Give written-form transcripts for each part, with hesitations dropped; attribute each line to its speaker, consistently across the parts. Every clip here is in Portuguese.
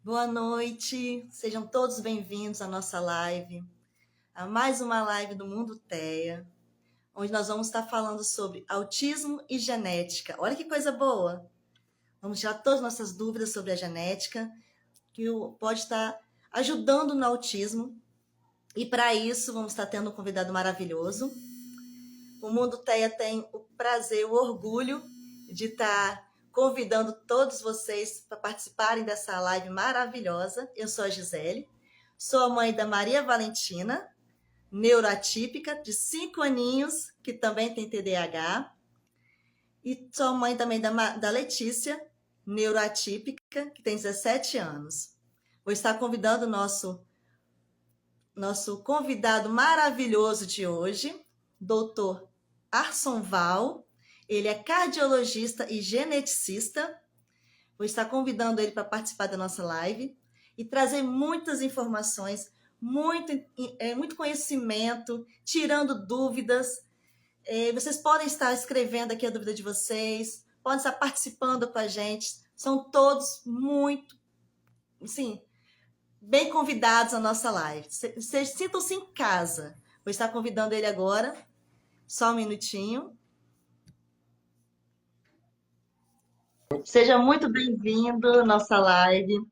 Speaker 1: Boa noite, sejam todos bem-vindos à nossa live, a mais uma live do Mundo TEA, onde nós vamos estar falando sobre autismo e genética. Olha que coisa boa! Vamos tirar todas as nossas dúvidas sobre a genética, que pode estar ajudando no autismo, e para isso vamos estar tendo um convidado maravilhoso. O Mundo TEA tem o prazer, o orgulho de estar convidando todos vocês para participarem dessa live maravilhosa. Eu sou a Gisele, sou a mãe da Maria Valentina, neuroatípica, de 5 aninhos, que também tem TDAH, e sou a mãe também da Letícia, neuroatípica, que tem 17 anos. Vou estar convidando o nosso convidado maravilhoso de hoje, doutor Arson Val. Ele é cardiologista e geneticista. Vou estar convidando ele para participar da nossa live e trazer muitas informações, muito conhecimento, tirando dúvidas. Vocês podem estar escrevendo aqui a dúvida de vocês, podem estar participando com a gente. São todos muito, sim, bem convidados à nossa live. Sintam-se em casa. Vou estar convidando ele agora. Só um minutinho. Seja muito bem-vindo à nossa live.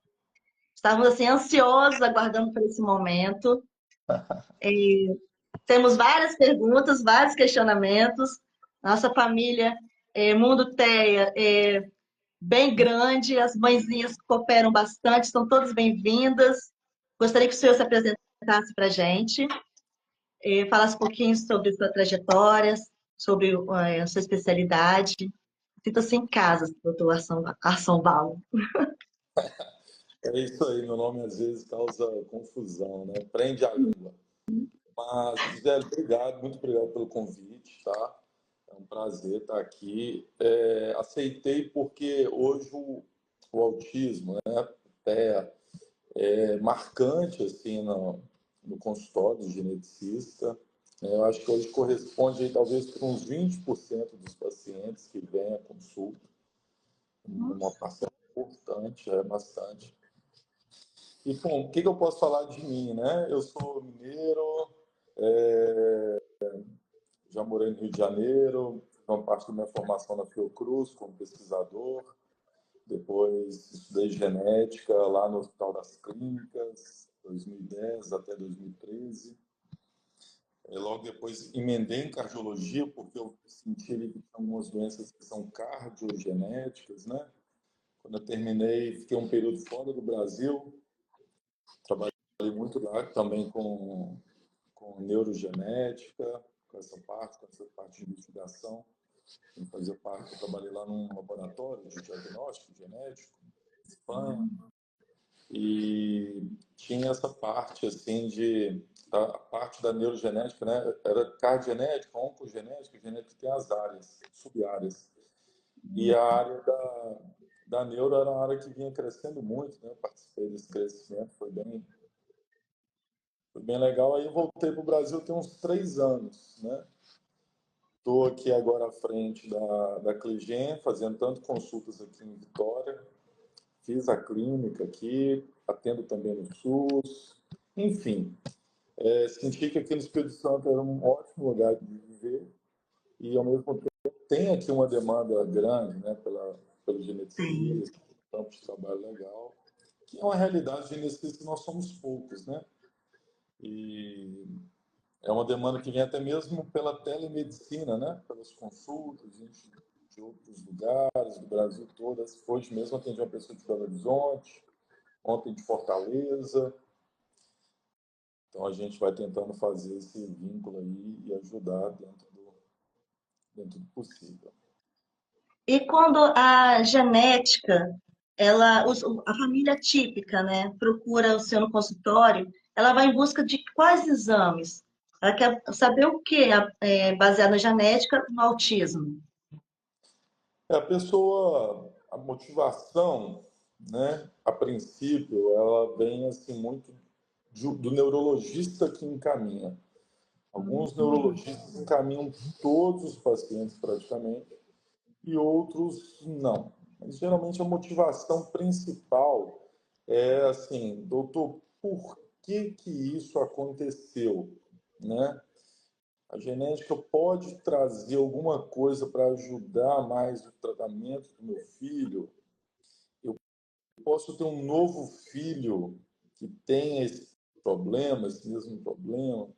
Speaker 1: Estávamos assim ansiosos, aguardando por esse momento. Temos várias perguntas, vários questionamentos. Nossa família Mundo TEA é bem grande, as mãezinhas cooperam bastante, estão todas bem-vindas. Gostaria que o senhor se apresentasse para a gente, falasse um pouquinho sobre sua trajetória, sobre a sua especialidade. Sinta-se em casa, doutor Arson Val.
Speaker 2: É isso aí, meu nome às vezes causa confusão, né? Prende a língua. Mas, Gisele, obrigado, muito obrigado pelo convite, tá? É um prazer estar aqui. Aceitei porque hoje o autismo, né, é marcante assim no consultório do geneticista. Eu acho que hoje corresponde aí, talvez para uns 20% dos pacientes que vêm à consulta. Uma parcela importante, é bastante. E, bom, o que eu posso falar de mim, né? Eu sou mineiro, já morei no Rio de Janeiro, uma parte da minha formação na Fiocruz como pesquisador, depois estudei genética lá no Hospital das Clínicas, 2010 até 2013. Logo depois emendei em cardiologia, porque eu senti que tinha algumas doenças que são cardiogenéticas, né? Quando eu terminei, fiquei um período fora do Brasil, trabalhei muito lá também com neurogenética, com essa parte de investigação. Eu fazia parte, eu trabalhei lá num laboratório de diagnóstico genético, em Espanha, e tinha essa parte, assim, a parte da neurogenética, né? Era cardiogenética, oncogenética, genética tem as áreas, sub-áreas. E a área da neuro era uma área que vinha crescendo muito, né? Eu participei desse crescimento, foi bem legal. Aí eu voltei para o Brasil tem uns 3 anos, né? Estou aqui agora à frente da Cligem, fazendo tanto consultas aqui em Vitória, fiz a clínica aqui, atendo também no SUS, enfim. Senti que aqui no Espírito Santo era um ótimo lugar de viver e, ao mesmo tempo, tem aqui uma demanda grande, né, pelo geneticista, campo de trabalho legal, que é uma realidade geneticista que nós somos poucos, né? E é uma demanda que vem até mesmo pela telemedicina, né? Pelas consultas de outros lugares, do Brasil todo. Hoje mesmo atendi uma pessoa de Belo Horizonte, ontem de Fortaleza. Então a gente vai tentando fazer esse vínculo aí e ajudar dentro do possível.
Speaker 1: E quando a genética, a família típica, né, procura o seu no consultório, ela vai em busca de quais exames? Ela quer saber o que baseado na genética no autismo.
Speaker 2: A motivação, né, a princípio, ela vem assim muito do neurologista que encaminha. Alguns neurologistas encaminham todos os pacientes praticamente e outros não. Mas geralmente a motivação principal é assim, doutor, por que que isso aconteceu, né? A genética pode trazer alguma coisa para ajudar mais o tratamento do meu filho? Eu posso ter um novo filho que tenha esse problema, esse mesmo problema?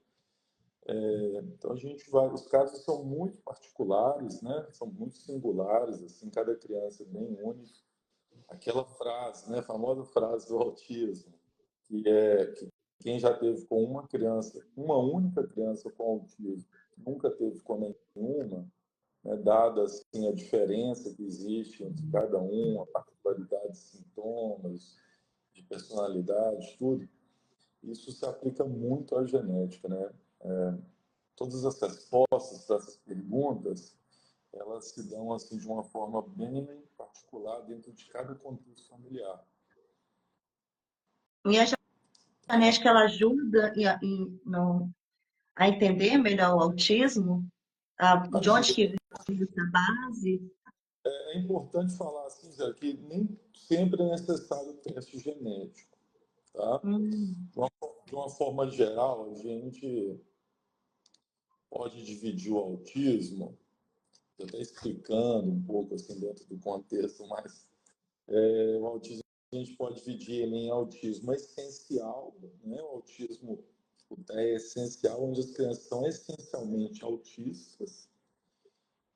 Speaker 2: Então a gente vai, os casos são muito particulares, né? São muito singulares, assim, cada criança é bem única. Aquela frase, né, a famosa frase do autismo, que é que quem já teve com uma criança, uma única criança com autismo, nunca teve com nenhuma, né, dada assim a diferença que existe entre cada um, a particularidade de sintomas, de personalidade, tudo, isso se aplica muito à genética, né? Todas as respostas para essas perguntas, elas se dão assim de uma forma bem particular dentro de cada contexto familiar.
Speaker 1: E a genética ela ajuda a entender melhor o autismo, de onde que vem essa base.
Speaker 2: É importante falar assim, Zé, que nem sempre é necessário teste genético, tá?
Speaker 1: Hum,
Speaker 2: De uma forma geral, a gente pode dividir o autismo, até explicando um pouco assim dentro do contexto, mas o autismo a gente pode dividir ele em autismo essencial, né? O autismo o TEA é essencial, onde as crianças são essencialmente autistas,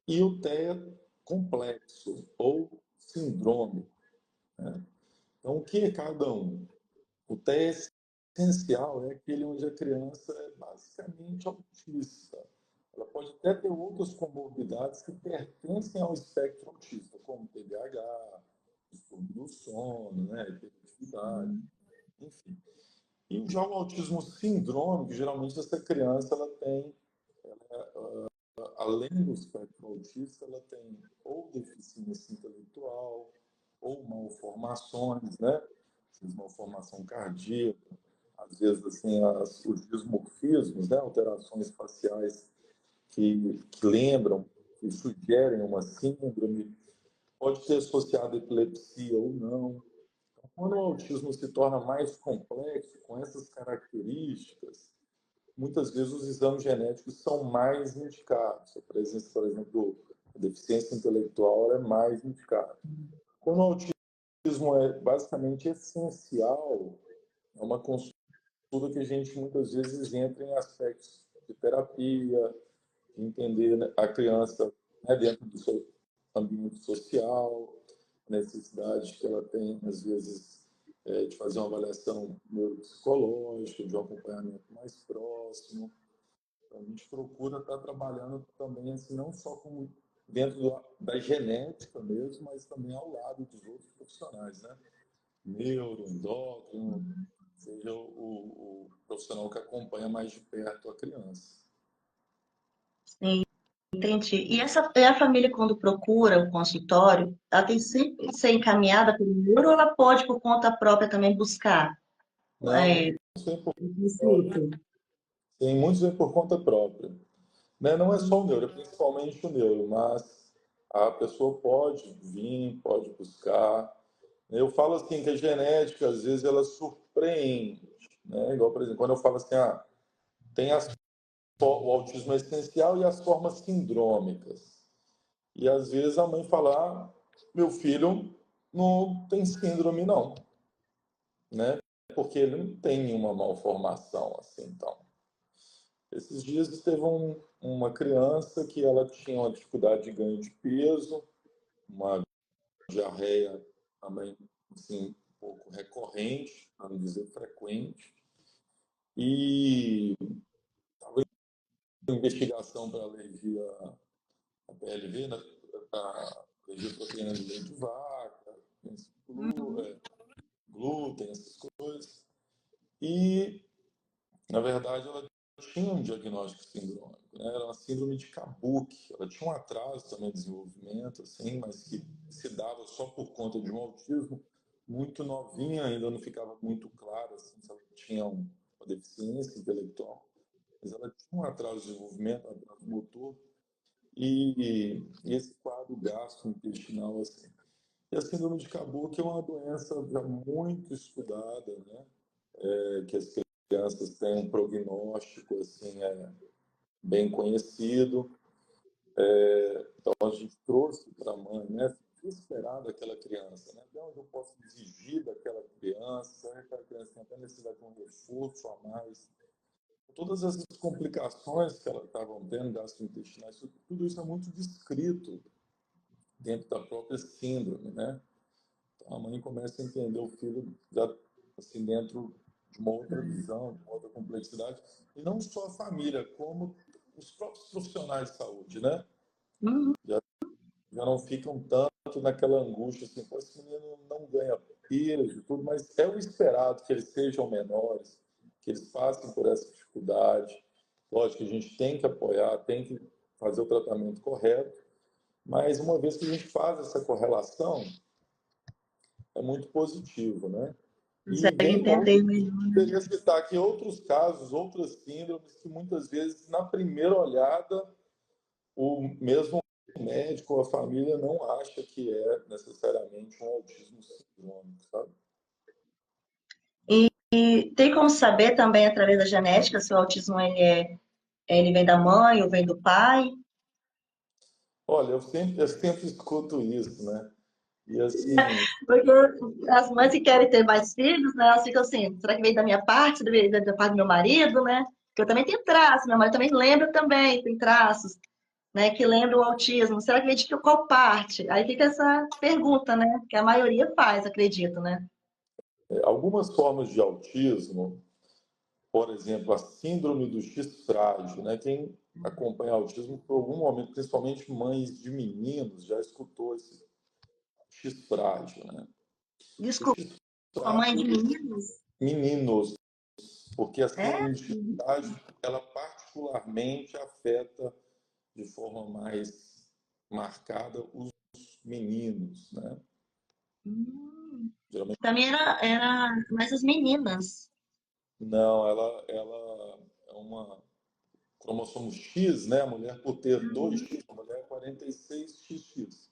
Speaker 2: e o TEA complexo ou síndrome. Então, o que é cada um? O teste essencial é aquele onde a criança é basicamente autista. Ela pode até ter outras comorbidades que pertencem ao espectro autista, como TDAH, distúrbio do sono, né, hiperatividade, enfim. E já o autismo sindrômico, geralmente essa criança ela tem, além do espectro autista, ela tem ou deficiência intelectual, ou malformações, né? Malformação cardíaca, às vezes assim, os dismorfismos, né? Alterações faciais que lembram, que sugerem uma síndrome, pode ser associada à epilepsia ou não. Então, quando o autismo se torna mais complexo, com essas características, muitas vezes os exames genéticos são mais indicados. A presença, por exemplo, a deficiência intelectual é mais indicada. Quando o autismo é basicamente essencial, é uma consulta que a gente muitas vezes entra em aspectos de terapia, de entender, né, a criança, né, dentro do seu ambiente social, a necessidade que ela tem, às vezes, de fazer uma avaliação neuropsicológica, de um acompanhamento mais próximo. Então, a gente procura estar trabalhando também, assim, não só como dentro da genética mesmo, mas também ao lado dos outros profissionais, né? Neuro, endócrino, seja o profissional que acompanha mais de perto a criança.
Speaker 1: sim, entendi. E a família, quando procura o consultório, ela tem sempre que ser encaminhada pelo neuro ou ela pode, por conta própria, também buscar
Speaker 2: Não, isso é
Speaker 1: consulta?
Speaker 2: tem muitos vêm por conta própria. Né? Não é só o neuro, é principalmente o neuro, mas a pessoa pode vir, pode buscar. Eu falo assim que a genética, às vezes, ela surpreende. Né? Igual, por exemplo, quando eu falo assim, tem o autismo essencial e as formas sindrômicas. E às vezes a mãe fala, meu filho não tem síndrome, não, né? Porque ele não tem nenhuma malformação, assim, então. Esses dias teve uma criança que ela tinha uma dificuldade de ganho de peso, uma diarreia também, assim, um pouco recorrente, para não dizer frequente, e investigação para alergia à PLV, né, para alergia à proteína de leite de vaca, glúten, essas coisas. E, na verdade, ela tinha um diagnóstico sindrômico, né? Era uma síndrome de Kabuki. Ela tinha um atraso também de desenvolvimento, assim, mas que se dava só por conta de um autismo muito novinha, ainda não ficava muito claro assim, se ela tinha uma deficiência intelectual, mas ela tinha um atraso de desenvolvimento, um atraso motor, e esse quadro gastrointestinal, assim. E a síndrome de Kabuki é uma doença já muito estudada, né? Que as crianças têm um prognóstico assim, bem conhecido. Então a gente trouxe para a mãe, né? O que esperar daquela criança, né? De onde eu posso exigir daquela criança? Será que aquela criança tem até necessidade de um reforço a mais? Todas essas complicações que elas estavam tendo, gastrointestinais, tudo isso é muito descrito dentro da própria síndrome, né? Então, a mãe começa a entender o filho já, assim, dentro de uma outra visão, de uma outra complexidade, e não só a família, como os próprios profissionais de saúde, né?
Speaker 1: Uhum.
Speaker 2: Já não ficam tanto naquela angústia assim, pô, esse menino não ganha peso e tudo, mas é o esperado que eles sejam menores, que eles passem por essa dificuldade. Lógico que a gente tem que apoiar, tem que fazer o tratamento correto, mas uma vez que a gente faz essa correlação, é muito positivo, né? E
Speaker 1: Consegue
Speaker 2: vem
Speaker 1: entender
Speaker 2: outros,
Speaker 1: melhor, né?
Speaker 2: poderia citar aqui outros casos, outras síndromes que muitas vezes, na primeira olhada, o mesmo médico ou a família não acha que é necessariamente um autismo sindrômico, sabe?
Speaker 1: E tem como saber também através da genética se o autismo ele vem da mãe ou vem do pai?
Speaker 2: Olha, eu sempre escuto isso, né? E assim,
Speaker 1: Porque as mães que querem ter mais filhos, né, elas ficam assim, será que veio da minha parte, da parte do meu marido, né? Porque eu também tenho traços, minha mãe também lembra também, tem traços, né, que lembram o autismo. Será que veio de qual parte? Aí fica essa pergunta, né, que a maioria faz, acredito, né?
Speaker 2: algumas formas de autismo, por exemplo, a síndrome do X frágil, né? Quem acompanha autismo por algum momento, principalmente mães de meninos, já escutou esse X frágil, né? O
Speaker 1: Desculpa,
Speaker 2: X
Speaker 1: mãe
Speaker 2: frágil,
Speaker 1: de meninos?
Speaker 2: meninos, porque a
Speaker 1: É?
Speaker 2: síndrome de Child, ela particularmente afeta de forma mais marcada os meninos, né?
Speaker 1: Hum.
Speaker 2: Geralmente
Speaker 1: Também era mais as meninas.
Speaker 2: não, ela é uma cromossomo X, né? A mulher por ter dois X, a mulher é 46XX,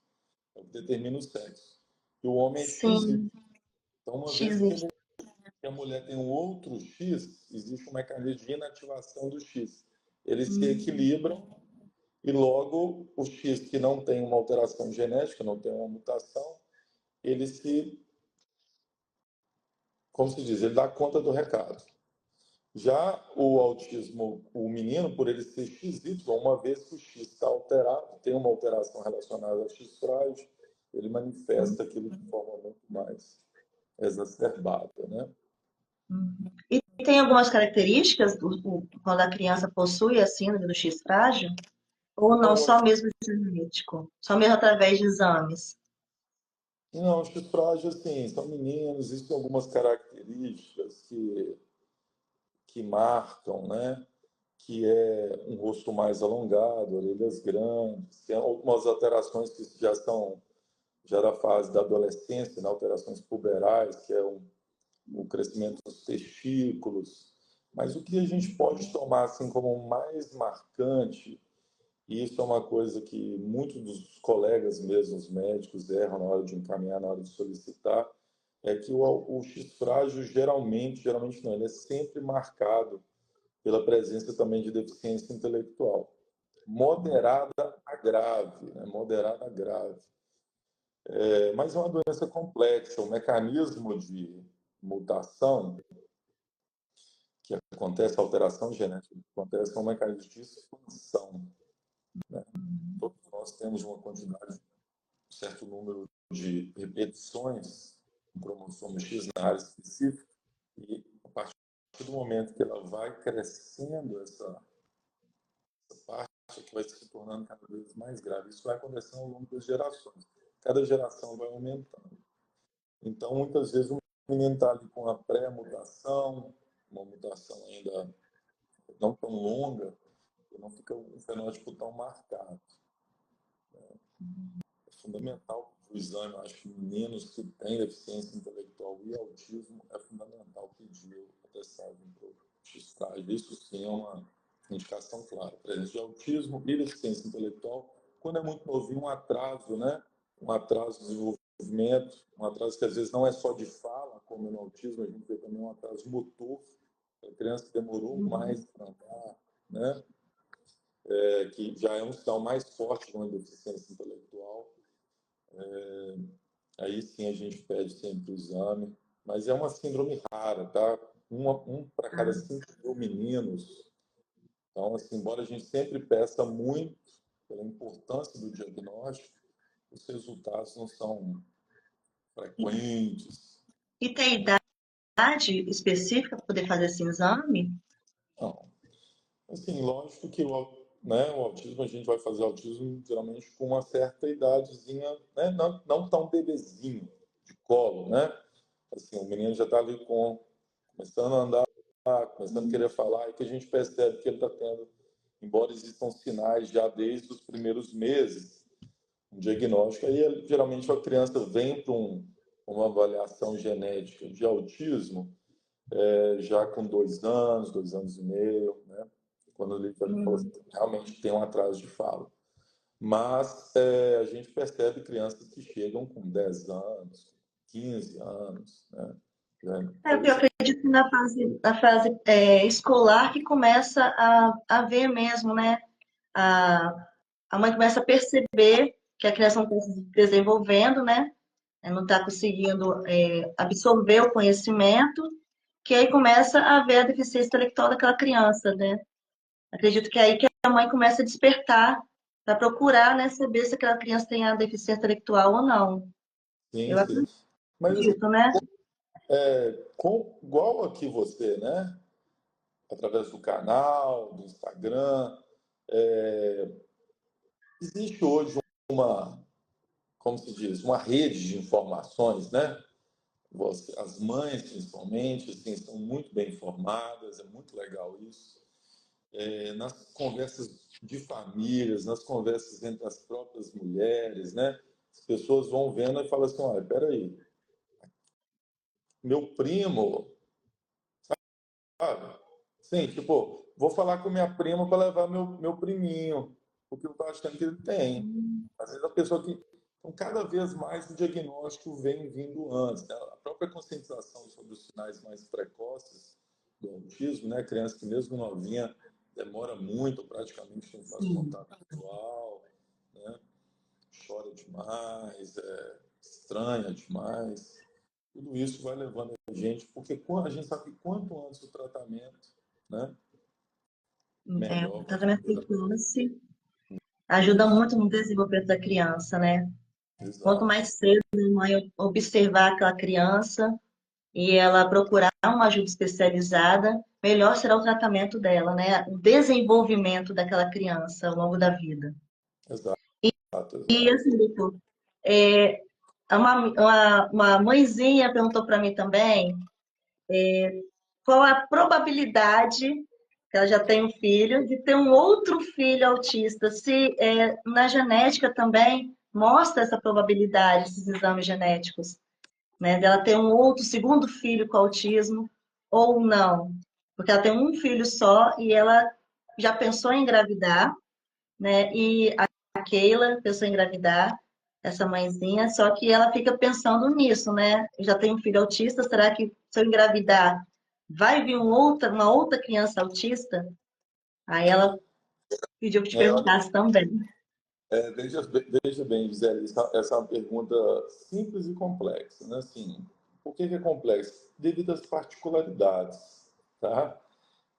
Speaker 2: é o que determina o sexo. E o homem é XY.
Speaker 1: Sim,
Speaker 2: Então, uma vez que
Speaker 1: XX.
Speaker 2: a mulher tem um outro X, existe um mecanismo de inativação do X. Eles se
Speaker 1: Hum.
Speaker 2: equilibram e logo o X que não tem uma alteração genética, não tem uma mutação, ele se, como se diz, ele dá conta do recado. Já o autismo, o menino, por ele ser XY, uma vez que o X está alterado, tem uma alteração relacionada ao X frágil, ele manifesta aquilo de forma muito mais exacerbada, né?
Speaker 1: E tem algumas características quando a criança possui a síndrome do X frágil? Ou não,
Speaker 2: Olha,
Speaker 1: só mesmo genético? Só mesmo através de exames?
Speaker 2: não, os X frágil, assim, são meninos, existem algumas características que marcam, né? Que é um rosto mais alongado, orelhas grandes, tem algumas alterações que já são já da fase da adolescência, né? Alterações puberais, que é o crescimento dos testículos. Mas o que a gente pode tomar assim como mais marcante, e isso é uma coisa que muitos dos colegas mesmo, os médicos, erram na hora de encaminhar, na hora de solicitar, é que o X frágil geralmente não, ele é sempre marcado pela presença também de deficiência intelectual. Moderada a grave, né? Moderada a grave. Mas é uma doença complexa. O mecanismo de mutação que acontece, a alteração genética que acontece, é um mecanismo de expansão. Todos nós temos uma quantidade, um certo número de repetições no cromossomo X na área específica, e a partir do momento que ela vai crescendo, essa parte que vai se tornando cada vez mais grave. Isso vai acontecendo ao longo das gerações. Cada geração vai aumentando. Então, muitas vezes, o menino está ali com a pré-mutação, uma mutação ainda não tão longa, e não fica um fenótipo tão marcado. É fundamental para o exame, eu acho que meninos que têm deficiência intelectual e autismo, é fundamental pedir a testagem para o X-Frágil. Isso sim é uma indicação clara. Presença de autismo e deficiência intelectual, quando é muito novinho, um atraso, né? Um atraso de desenvolvimento um atraso que às vezes não é só de fala, como no autismo, a gente vê também um atraso motor, a criança que demorou mais para andar, né? Que já é um sinal mais forte de uma deficiência intelectual. Aí sim a gente pede sempre o exame, mas é uma síndrome rara, tá? Um para cada 5.000 meninos. Então, assim, embora a gente sempre peça muito pela importância do diagnóstico, os resultados não são frequentes.
Speaker 1: E tem idade específica para poder fazer esse exame?
Speaker 2: Não. Assim, lógico que o autismo, a gente vai fazer autismo geralmente com uma certa idadezinha, né? Não tão bebezinho, de colo, né? Assim, o menino já está ali começando a andar, começando a querer falar, e que a gente percebe que ele está tendo, embora existam sinais já desde os primeiros meses, um diagnóstico. Aí, geralmente, a criança vem para uma avaliação genética de autismo já com 2 anos, 2 anos e meio, né? Quando ele já falou assim, realmente tem um atraso de fala. Mas a gente percebe crianças que chegam com 10 anos, 15 anos, né?
Speaker 1: Eu acredito que na fase escolar que começa a ver mesmo, né? A mãe começa a perceber que a criança não está se desenvolvendo, né? Não está conseguindo absorver o conhecimento, que aí começa a ver a deficiência intelectual daquela criança, né? Acredito que é aí que a mãe começa a despertar para procurar, né, saber se aquela criança tem a deficiência intelectual ou não.
Speaker 2: Sim,
Speaker 1: Eu
Speaker 2: sim. Mas assim,
Speaker 1: acredito, né?
Speaker 2: igual aqui você, né? Através do canal, do Instagram, existe hoje uma, como se diz, uma rede de informações, né? As mães, principalmente, assim, são muito bem informadas, é muito legal isso. Nas conversas de famílias, nas conversas entre as próprias mulheres, né? As pessoas vão vendo e falam assim, olha, peraí, meu primo, sabe? Sim, tipo, vou falar com minha prima para levar meu priminho, porque eu estou achando que ele tem. Às vezes a pessoa que. Então, cada vez mais o diagnóstico vem vindo antes, né? A própria conscientização sobre os sinais mais precoces do autismo, né? Criança que mesmo novinha demora muito, praticamente não faz
Speaker 1: Sim.
Speaker 2: contato visual, né? Chora demais, estranha demais. Tudo isso vai levando a gente, porque a gente sabe que quanto antes o tratamento, né?
Speaker 1: O
Speaker 2: Melhor vai
Speaker 1: tratamento
Speaker 2: ser.
Speaker 1: precoce ajuda muito no desenvolvimento da criança, né? Quanto
Speaker 2: Exato,
Speaker 1: mais cedo a mãe observar aquela criança e ela procurar uma ajuda especializada, melhor será o tratamento dela, né? O desenvolvimento daquela criança ao longo da vida.
Speaker 2: exato,
Speaker 1: E
Speaker 2: exato.
Speaker 1: assim, doutor, é, uma mãezinha perguntou para mim também qual a probabilidade, que ela já tem um filho, de ter um outro filho autista, se na genética também mostra essa probabilidade, esses exames genéticos, né, dela ter um outro segundo filho com autismo ou não, porque ela tem um filho só e ela já pensou em engravidar, né, e a Keila pensou em engravidar, essa mãezinha, só que ela fica pensando nisso, né? Eu já tenho um filho autista, será que se eu engravidar vai vir uma outra criança autista? Aí ela pediu que te
Speaker 2: Olha,
Speaker 1: perguntasse também.
Speaker 2: veja bem, Gisele, essa é uma pergunta simples e complexa, né? Assim, por que é complexa? Devido às particularidades, tá?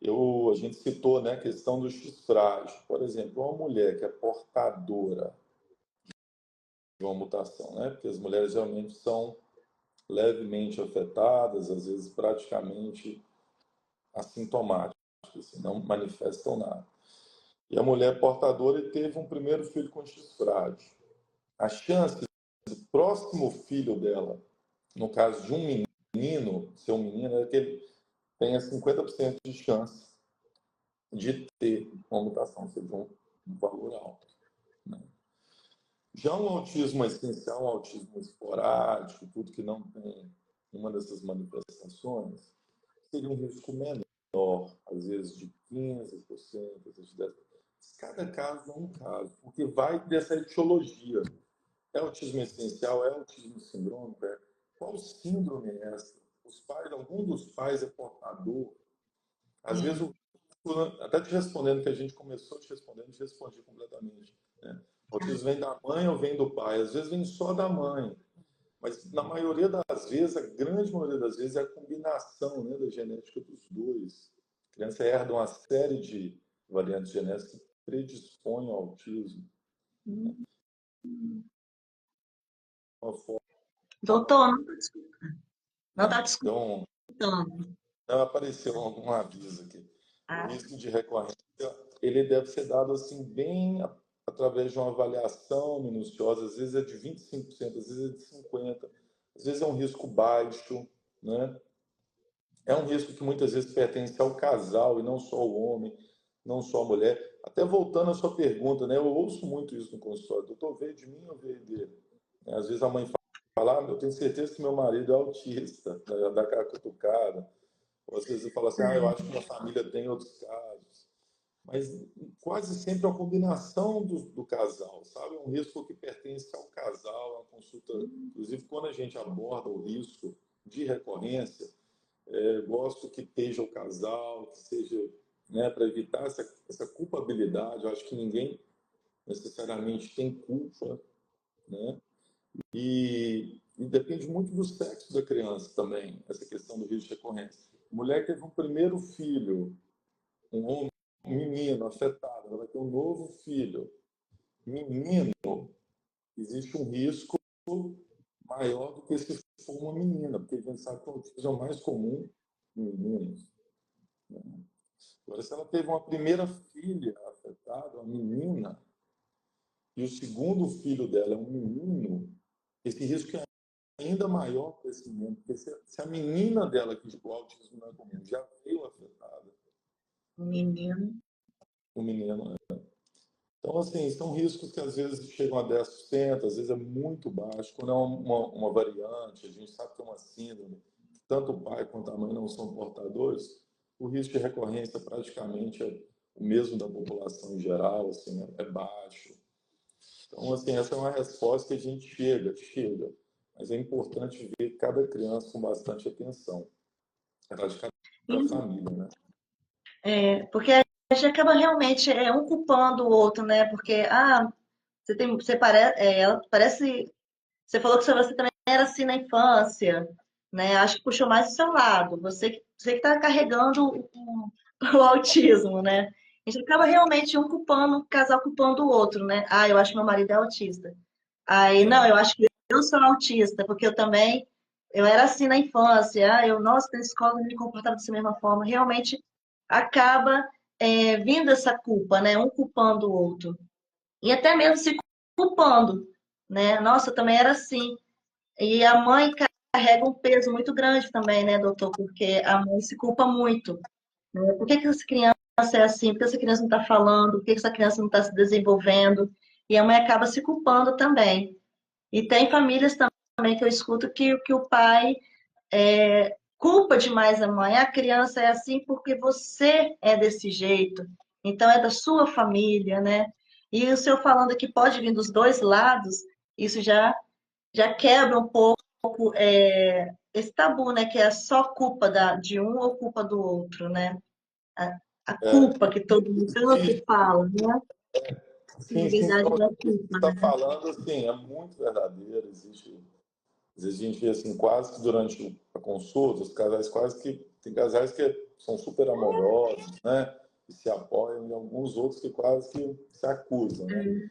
Speaker 2: A gente citou, né, a questão do X-frágil. Por exemplo, uma mulher que é portadora de uma mutação, né? Porque as mulheres geralmente são levemente afetadas, às vezes praticamente assintomáticas, assim, não manifestam nada. E a mulher portadora e teve um primeiro filho com X-frágil. A chance do próximo filho dela, no caso de um menino, ser um menino, é que ele tenha 50% de chance de ter uma mutação, ou seja, um valor alto. Né? Já um autismo essencial, um autismo esporádico, tudo que não tem uma dessas manifestações, seria um risco menor, às vezes de 15%, às vezes de 10%. Cada caso é um caso, porque vai dessa etiologia. É autismo essencial? É autismo sindrômico? Qual síndrome é essa? Algum dos pais é portador? Às vezes, até te respondendo que a gente começou te respondendo, te respondi completamente. Né? O autismo vem da mãe ou vem do pai? Às vezes vem só da mãe. Mas, na maioria das vezes, a grande maioria das vezes, é a combinação, né, da genética dos dois. A criança herda uma série de variantes genéticas que predispõem ao autismo. Uma forma,
Speaker 1: Doutor, não está te
Speaker 2: então,
Speaker 1: escutando.
Speaker 2: não apareceu algum aviso aqui. O
Speaker 1: Ah,
Speaker 2: risco de recorrência, ele deve ser dado assim bem através de uma avaliação minuciosa. Às vezes é de 25%, às vezes é de 50%, às vezes é um risco baixo, né? É um risco que muitas vezes pertence ao casal e não só ao homem, não só à mulher. Até voltando à sua pergunta, né? Eu ouço muito isso no consultório. Doutor, veio de mim ou veio dele? Às vezes a mãe fala, eu tenho certeza que meu marido é autista, da cara cutucada. Ou às vezes fala assim, eu acho que minha família tem outros casos. Mas quase sempre é uma combinação do casal, sabe? É um risco que pertence ao casal, é uma consulta. Inclusive, quando a gente aborda o risco de recorrência, gosto que esteja o casal, que seja, né, para evitar essa culpabilidade. Eu acho que ninguém necessariamente tem culpa, né? E depende muito do sexo da criança também, essa questão do risco de recorrência. Mulher que teve um primeiro filho, um homem, um menino afetado, ela vai ter um novo filho. Menino, existe um risco maior do que se for uma menina, porque a gente sabe que o autismo é o mais comum em meninos. Agora, se ela teve uma primeira filha afetada, uma menina, e o segundo filho dela é um menino, esse risco é ainda maior para esse menino, porque se a menina dela, que o autismo não é comum, já veio afetada,
Speaker 1: menino.
Speaker 2: o menino. Então, assim, são riscos que às vezes chegam a 10%, às vezes é muito baixo. Quando é uma variante, a gente sabe que é uma síndrome, que tanto o pai quanto a mãe não são portadores, o risco de recorrência praticamente é o mesmo da população em geral, assim, é baixo. Então, assim, essa é uma resposta que a gente chega. Mas é importante ver cada criança com bastante atenção. É de cada família, né?
Speaker 1: Porque a gente acaba realmente um culpando o outro, né? Porque, ela parece, você falou que você também era assim na infância, né? Acho que puxou mais do seu lado, você que está carregando o autismo, né? A gente acaba realmente um culpando, o casal culpando o outro, né? Ah, eu acho que meu marido é autista. Aí, não,
Speaker 2: É,
Speaker 1: eu acho que eu sou autista, porque eu era assim na infância, nossa, na escola eu me comportava dessa mesma forma. Realmente acaba vindo essa culpa, né? Um culpando o outro. E até mesmo se culpando, né? Nossa, eu também era assim. E a mãe carrega um peso muito grande também, né, doutor? Porque a mãe se culpa muito, né? Por que que essa criança é assim? Por que essa criança não está falando? Por que que essa criança não está se desenvolvendo? E a mãe acaba se culpando também. E tem famílias também que eu escuto que o pai culpa demais a mãe. A criança é assim porque você é desse jeito. Então é da sua família, né? E o senhor falando que pode vir dos dois lados, isso já quebra um pouco esse tabu, né? Que é só culpa de um ou culpa do outro, né? A
Speaker 2: é,
Speaker 1: culpa que todo mundo tanto fala, né? Na
Speaker 2: sim, sim.
Speaker 1: verdade,
Speaker 2: Então,
Speaker 1: não é
Speaker 2: o que você
Speaker 1: culpa,
Speaker 2: está
Speaker 1: né?
Speaker 2: falando, assim, é muito verdadeiro. Às vezes a gente vê, assim, quase que durante a consulta, os casais quase que... Tem casais que são super amorosos, né? E se apoiam, e alguns outros que quase que se acusam, né?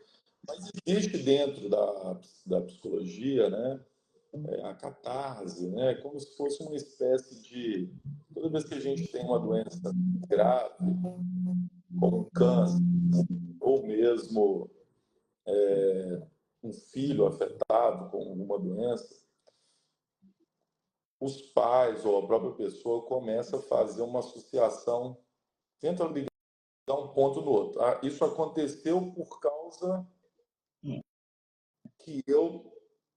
Speaker 2: Mas existe dentro da psicologia, né? A catarse, né? Como se fosse uma espécie de... Toda vez que a gente tem uma doença grave, como um câncer, ou mesmo um filho afetado com alguma doença, os pais ou a própria pessoa começa a fazer uma associação, tenta ligar um ponto no outro. Isso aconteceu por causa que eu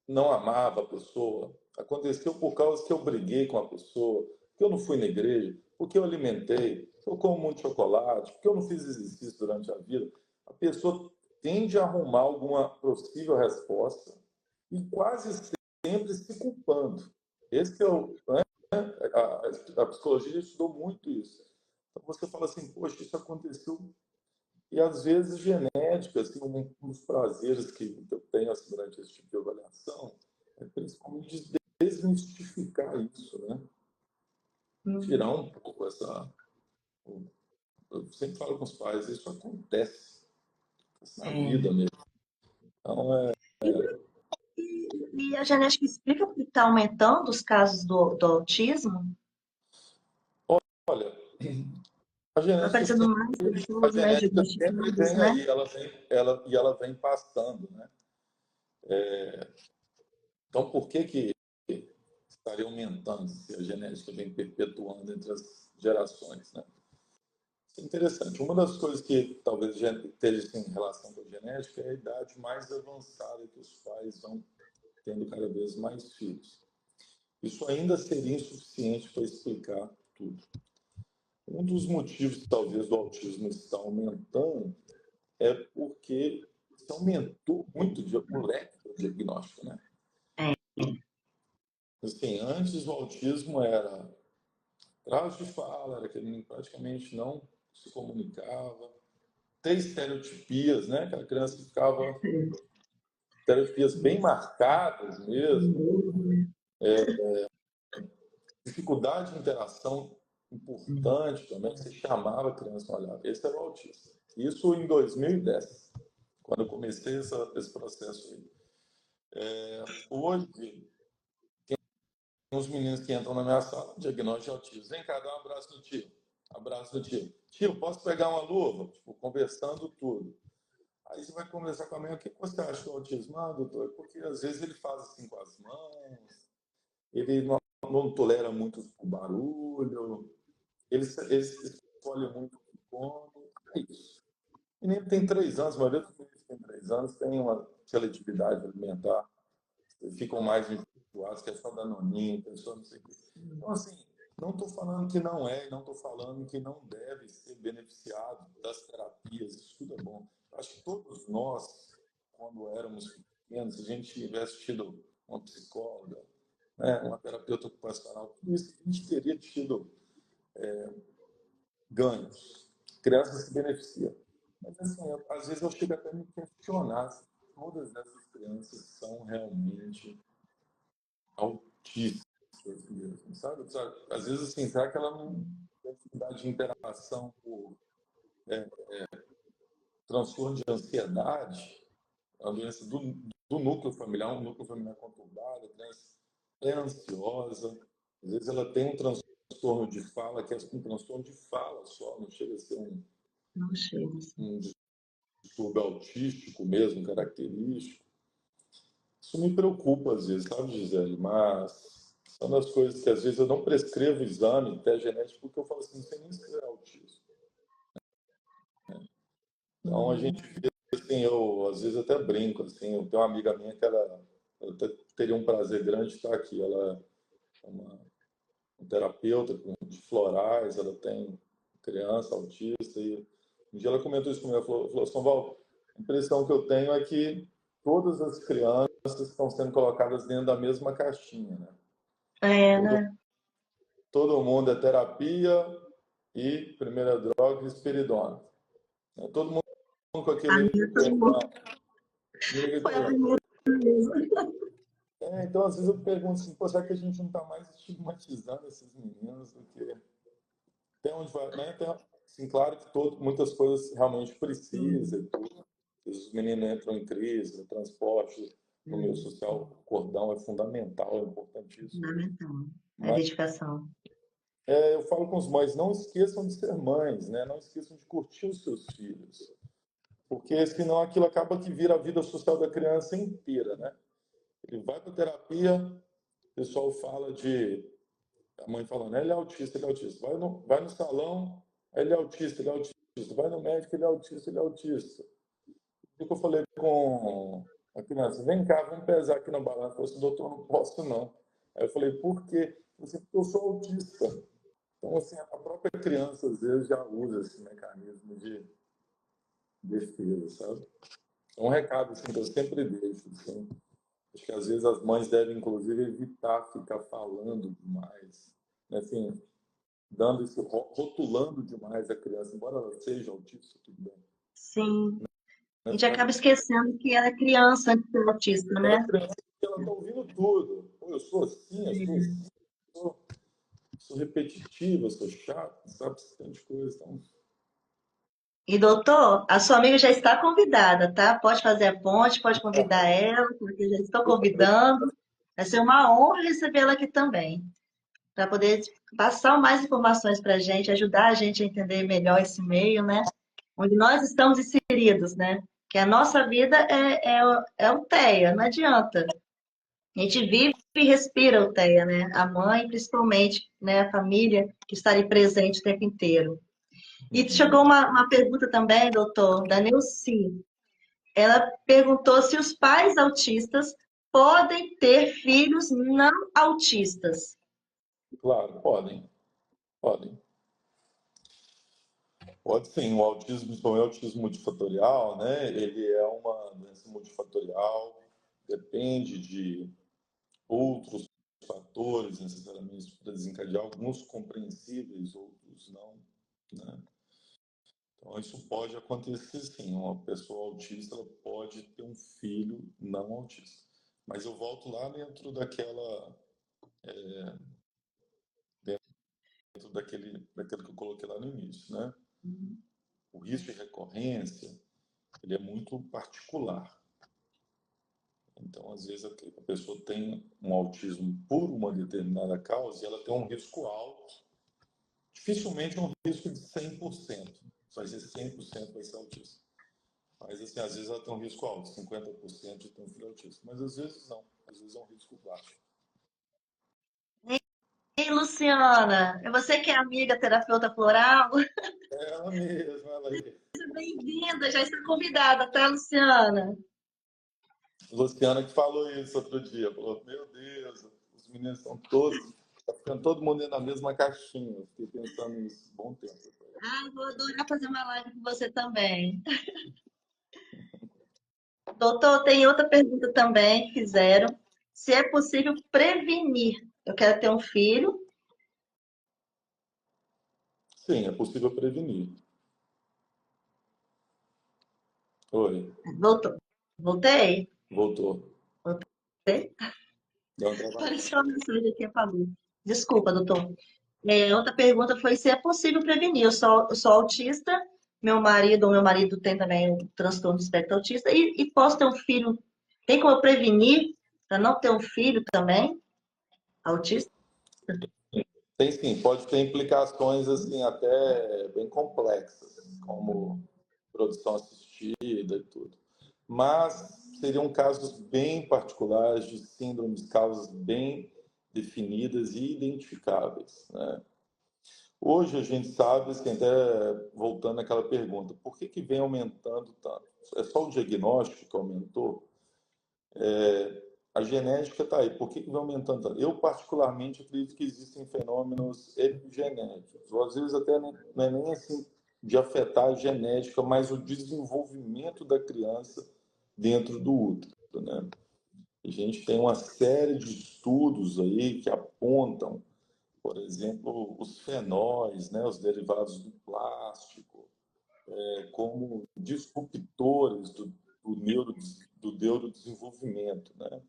Speaker 2: não amava a pessoa, aconteceu por causa que eu briguei com a pessoa, que eu não fui na igreja, porque eu alimentei, que eu como muito chocolate, porque eu não fiz exercício durante a vida. A pessoa tende a arrumar alguma possível resposta, e quase sempre se culpando. Esse que é o, né? A psicologia estudou muito isso. Então você fala assim, poxa, isso aconteceu. E às vezes genética, assim, um dos prazeres que eu tenho assim, durante esse tipo de avaliação é principalmente desmistificar isso, né? Tirar um pouco essa. Eu sempre falo com os pais, isso acontece na
Speaker 1: É.
Speaker 2: vida mesmo. Então,
Speaker 1: E a genética explica por que está aumentando os casos do autismo?
Speaker 2: olha, a
Speaker 1: Está
Speaker 2: genética
Speaker 1: aparecendo
Speaker 2: sempre,
Speaker 1: mais
Speaker 2: a
Speaker 1: pessoas, né,
Speaker 2: genética sempre
Speaker 1: diagnosticadas,
Speaker 2: vem
Speaker 1: né?
Speaker 2: aí, ela vem passando, né? Então, por que estaria aumentando se a genética vem perpetuando entre as gerações, né? Isso é interessante. Uma das coisas que talvez esteja assim, em relação com a genética é a idade mais avançada que os pais vão tendo cada vez mais filhos. Isso ainda seria insuficiente para explicar tudo. Um dos motivos, talvez, do autismo estar aumentando é porque se aumentou muito o leque do diagnóstico, né?
Speaker 1: É.
Speaker 2: Assim, antes o autismo era traço de fala, era que ele praticamente não se comunicava, ter estereotipias, né? Aquela criança que ficava estereotipias bem marcadas mesmo, dificuldade de interação importante também, que você chamava a criança, olhava, esse era o autista. Isso em 2010, quando eu comecei esse processo aí. Hoje, tem uns meninos que entram na minha sala, diagnóstico de autismo. Vem cá, dá um abraço no tio. Abraço no tio. Tio, posso pegar uma luva? Tipo, conversando tudo. Aí você vai conversar com a mãe, o que você acha do autismo? Ah, doutor, porque às vezes ele faz assim com as mãos, ele não tolera muito o barulho, ele escolhe muito o que come. É isso. O menino tem 3 anos, a maioria dos meninos tem 3 anos, tem uma seletividade alimentar, ficam mais enjoados, que é só danoninho, que é só não sei o quê. Então, assim, não estou falando que não é, e não estou falando que não deve ser beneficiado das terapias, isso tudo é bom. Acho que todos nós, quando éramos pequenos, se a gente tivesse tido uma psicóloga, né, uma terapeuta ocupacional, tudo isso a gente teria tido ganhos. A criança se beneficia. Mas, assim, às vezes eu chego até a me questionar se todas essas crianças são realmente autistas mesmo, sabe? Às vezes, assim, será que ela não tem dificuldade de interação por transtorno de ansiedade? A doença do núcleo familiar, um núcleo familiar conturbado, a criança é ansiosa, às vezes ela tem um transtorno de fala, que é um transtorno de fala só, não chega a ser
Speaker 1: Não chega assim.
Speaker 2: um distúrbio autístico mesmo, característico. Isso me preocupa às vezes, sabe, Gisele? Mas são das coisas que às vezes eu não prescrevo exame, teste genético, porque eu falo assim, não sei nem se é autismo. Então a gente vê, assim, eu às vezes até brinco, assim, eu tenho uma amiga minha que ela até teria um prazer grande de estar aqui. Ela é uma terapeuta de florais, ela tem criança autista, e um dia ela comentou isso comigo, ela falou São Paulo, a impressão que eu tenho é que todas as crianças estão sendo colocadas dentro da mesma caixinha, né?
Speaker 1: É,
Speaker 2: Todo,
Speaker 1: né?
Speaker 2: todo mundo é terapia e primeira droga, risperidona. Todo mundo com
Speaker 1: A
Speaker 2: aquele
Speaker 1: minha também
Speaker 2: programa.
Speaker 1: foi a primeira mesmo.
Speaker 2: Então, às vezes eu pergunto assim, pô, será que a gente não está mais estigmatizando esses meninos do que até onde vai, né? Assim, claro que muitas coisas realmente precisam, e tudo. Os meninos entram em crise, no transporte, no meio social, o cordão é fundamental, é importantíssimo.
Speaker 1: Fundamental. A
Speaker 2: Mas
Speaker 1: identificação.
Speaker 2: eu falo com os mães, não esqueçam de ser mães, né? Não esqueçam de curtir os seus filhos, porque senão aquilo acaba que vira a vida social da criança inteira, né? Ele vai para terapia, o pessoal fala de a mãe falando, ele é autista, ele é autista. Vai no salão, ele é autista, ele é autista. Vai no médico, ele é autista, ele é autista. O que eu falei com a criança? Vem cá, vamos pesar aqui na balança. Eu falei assim, doutor, não posso não. Aí eu falei, por quê? Eu falei, porque eu sou autista. Então, assim, a própria criança, às vezes, já usa esse mecanismo de defesa, sabe? É um recado, assim, que eu sempre deixo, assim. Acho que às vezes as mães devem, inclusive, evitar ficar falando demais, né? Assim, dando esse, rotulando demais a criança, embora ela seja autista, tudo bem.
Speaker 1: Sim. A
Speaker 2: Né?
Speaker 1: gente
Speaker 2: Mas
Speaker 1: acaba esquecendo que ela é criança antes de ser autista,
Speaker 2: ela é
Speaker 1: né?
Speaker 2: criança e ela está ouvindo tudo. Pô, eu sou assim, sou, sou repetitiva, eu sou chato, sabe? Esse tanto de coisa. Então,
Speaker 1: E doutor, a sua amiga já está convidada, tá? Pode fazer a ponte, pode convidar ela, porque já estou convidando. Vai ser uma honra recebê-la aqui também, para poder passar mais informações para a gente, ajudar a gente a entender melhor esse meio, né? Onde nós estamos inseridos, né? Que a nossa vida é o TEA, não adianta. A gente vive e respira o TEA, né? A mãe, principalmente, né? A família que está ali presente o tempo inteiro. E chegou uma pergunta também, doutor, da Neuci. Ela perguntou se os pais autistas podem ter filhos não autistas.
Speaker 2: claro, podem, podem. Pode sim, o autismo, principalmente o autismo multifatorial, né? Ele é uma doença multifatorial, depende de outros fatores necessariamente para desencadear, alguns compreensíveis, outros não, né? Então isso pode acontecer sim, uma pessoa autista ela pode ter um filho não autista. Mas eu volto lá dentro daquele que eu coloquei lá no início, né? O risco de recorrência, ele é muito particular. Então, às vezes, a pessoa tem um autismo por uma determinada causa e ela tem um risco alto, dificilmente um risco de 100%. Vai ser 100% vai ser autista. Mas, assim, às vezes ela tem um risco alto, 50% de ter um filho autista. Mas, às vezes, não. Às vezes é um risco baixo.
Speaker 1: Ei, Luciana, é você que é amiga terapeuta floral?
Speaker 2: É ela mesma, ela aí.
Speaker 1: Seja bem-vinda, já está convidada, tá, Luciana?
Speaker 2: Luciana que falou isso outro dia. Falou, meu Deus, os meninos estão todos... Tá ficando todo mundo dentro da mesma caixinha. Eu fiquei pensando nisso um bom tempo.
Speaker 1: Ah, vou adorar fazer uma live com você também. Doutor, tem outra pergunta também que fizeram. Se é possível prevenir. Eu quero ter um filho.
Speaker 2: Sim, é possível prevenir. Oi,
Speaker 1: Voltou. Voltei?
Speaker 2: voltou.
Speaker 1: Voltei?
Speaker 2: Deu uma travadinha.
Speaker 1: Apareceu uma mensagem aqui, apagou. Desculpa, doutor. Outra pergunta foi se é possível prevenir. Eu sou autista, meu marido tem também o transtorno de espectro autista, e posso ter um filho. Tem como eu prevenir para não ter um filho também autista?
Speaker 2: Tem sim, pode ter implicações assim até bem complexas, como produção assistida e tudo. Mas seriam casos bem particulares de síndromes, causas bem definidas e identificáveis, né? Hoje a gente sabe, assim, até voltando àquela pergunta, por que que vem aumentando tanto? É só o diagnóstico que aumentou? A genética está aí. Por que que vai aumentando tanto? Eu, particularmente, acredito que existem fenômenos epigenéticos, ou às vezes até não é nem assim de afetar a genética, mas o desenvolvimento da criança dentro do útero, né? A gente tem uma série de estudos aí que apontam, por exemplo, os fenóis, né, os derivados do plástico, como disruptores do neurodesenvolvimento, né?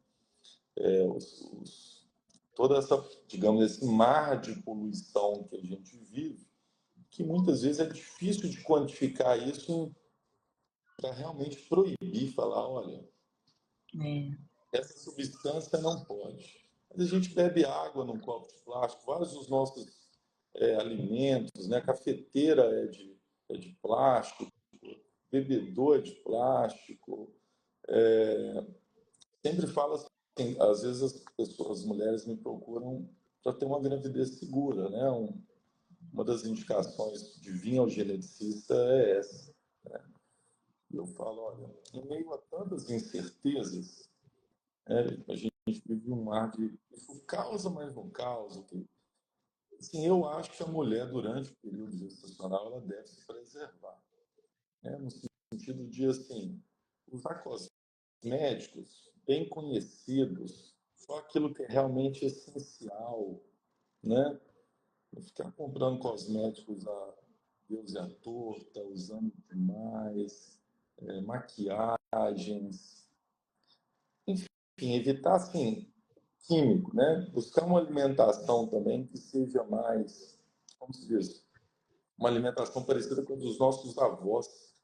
Speaker 2: Toda essa, digamos, esse mar de poluição que a gente vive, que muitas vezes é difícil de quantificar isso para realmente proibir, falar, olha,
Speaker 1: É,
Speaker 2: essa substância não pode. Mas a gente bebe água num copo de plástico, vários dos nossos alimentos, né? A cafeteira é de plástico, bebedouro é de plástico. Sempre falo assim, às vezes as pessoas, as mulheres me procuram para ter uma gravidez segura, né? Uma das indicações de vir ao geneticista é essa. E eu falo, olha, em meio a tantas incertezas, né, a gente vive um mar de isso causa, mas não causa. Assim, eu acho que a mulher, durante o período gestacional, ela deve se preservar, né? No sentido de, assim, usar cosméticos, cosméticos bem conhecidos, só aquilo que é realmente essencial, né? Não ficar comprando cosméticos a Deus e a torta, usando demais, maquiagens, enfim, evitar assim químico, né? Buscar uma alimentação também que seja mais, como se diz, uma alimentação parecida com a dos nossos avós,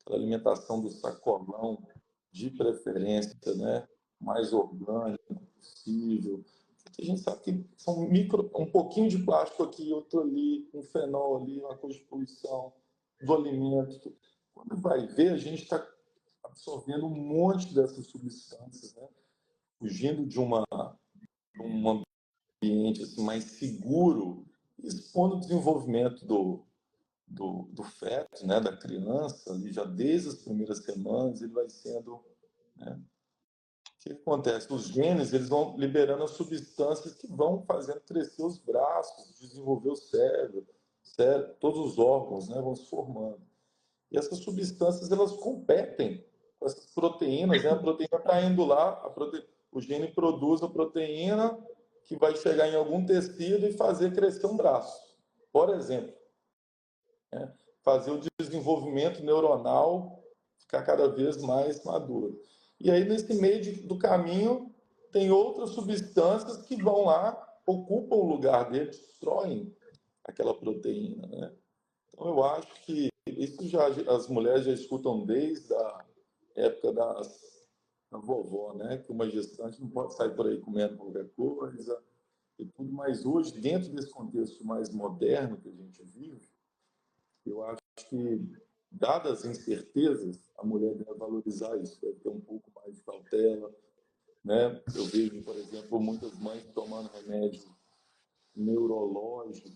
Speaker 2: aquela alimentação do sacolão, de preferência, né? Mais orgânico possível. Porque a gente sabe que são um pouquinho de plástico aqui, outro ali, um fenol ali, uma coisa de poluição do alimento. Quando vai ver, a gente está absorvendo um monte dessas substâncias, né? Fugindo de um ambiente assim, mais seguro, expondo o desenvolvimento do feto, né, da criança, ali, já desde as primeiras semanas, ele vai sendo. Né, o que acontece? Os genes eles vão liberando as substâncias que vão fazendo crescer os braços, desenvolver o cérebro, todos os órgãos, né, vão se formando. E essas substâncias elas competem com essas proteínas, né? A proteína está indo lá, o gene produz a proteína que vai chegar em algum tecido e fazer crescer um braço, por exemplo, né? Fazer o desenvolvimento neuronal ficar cada vez mais maduro. E aí, nesse meio do caminho, tem outras substâncias que vão lá, ocupam o lugar dele, destroem aquela proteína, né? Então, eu acho que isso já as mulheres já escutam desde a época da vovó, né? Que uma gestante não pode sair por aí comendo qualquer coisa e tudo. Mas hoje, dentro desse contexto mais moderno que a gente vive, eu acho que, dadas as incertezas, a mulher deve valorizar isso, deve ter um pouco mais de cautela, né? Eu vejo, por exemplo, muitas mães tomando remédio neurológico,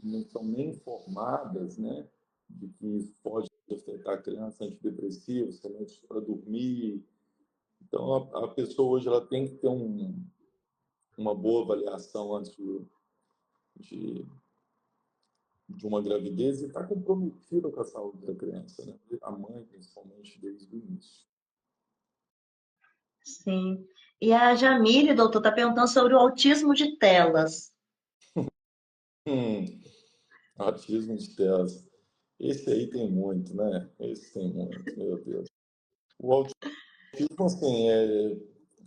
Speaker 2: não são nem informadas, né, de que isso pode afetar a criança, antidepressivos, remédios para dormir. Então, a pessoa hoje ela tem que ter uma boa avaliação antes de, de uma gravidez e estar comprometida com a saúde da criança, né? A mãe, principalmente, desde o início.
Speaker 1: Sim. E a Jamile, doutor, está perguntando sobre o autismo de telas.
Speaker 2: Hum, autismo de telas. Esse aí tem muito, né? Esse tem muito, meu Deus. O autismo, assim,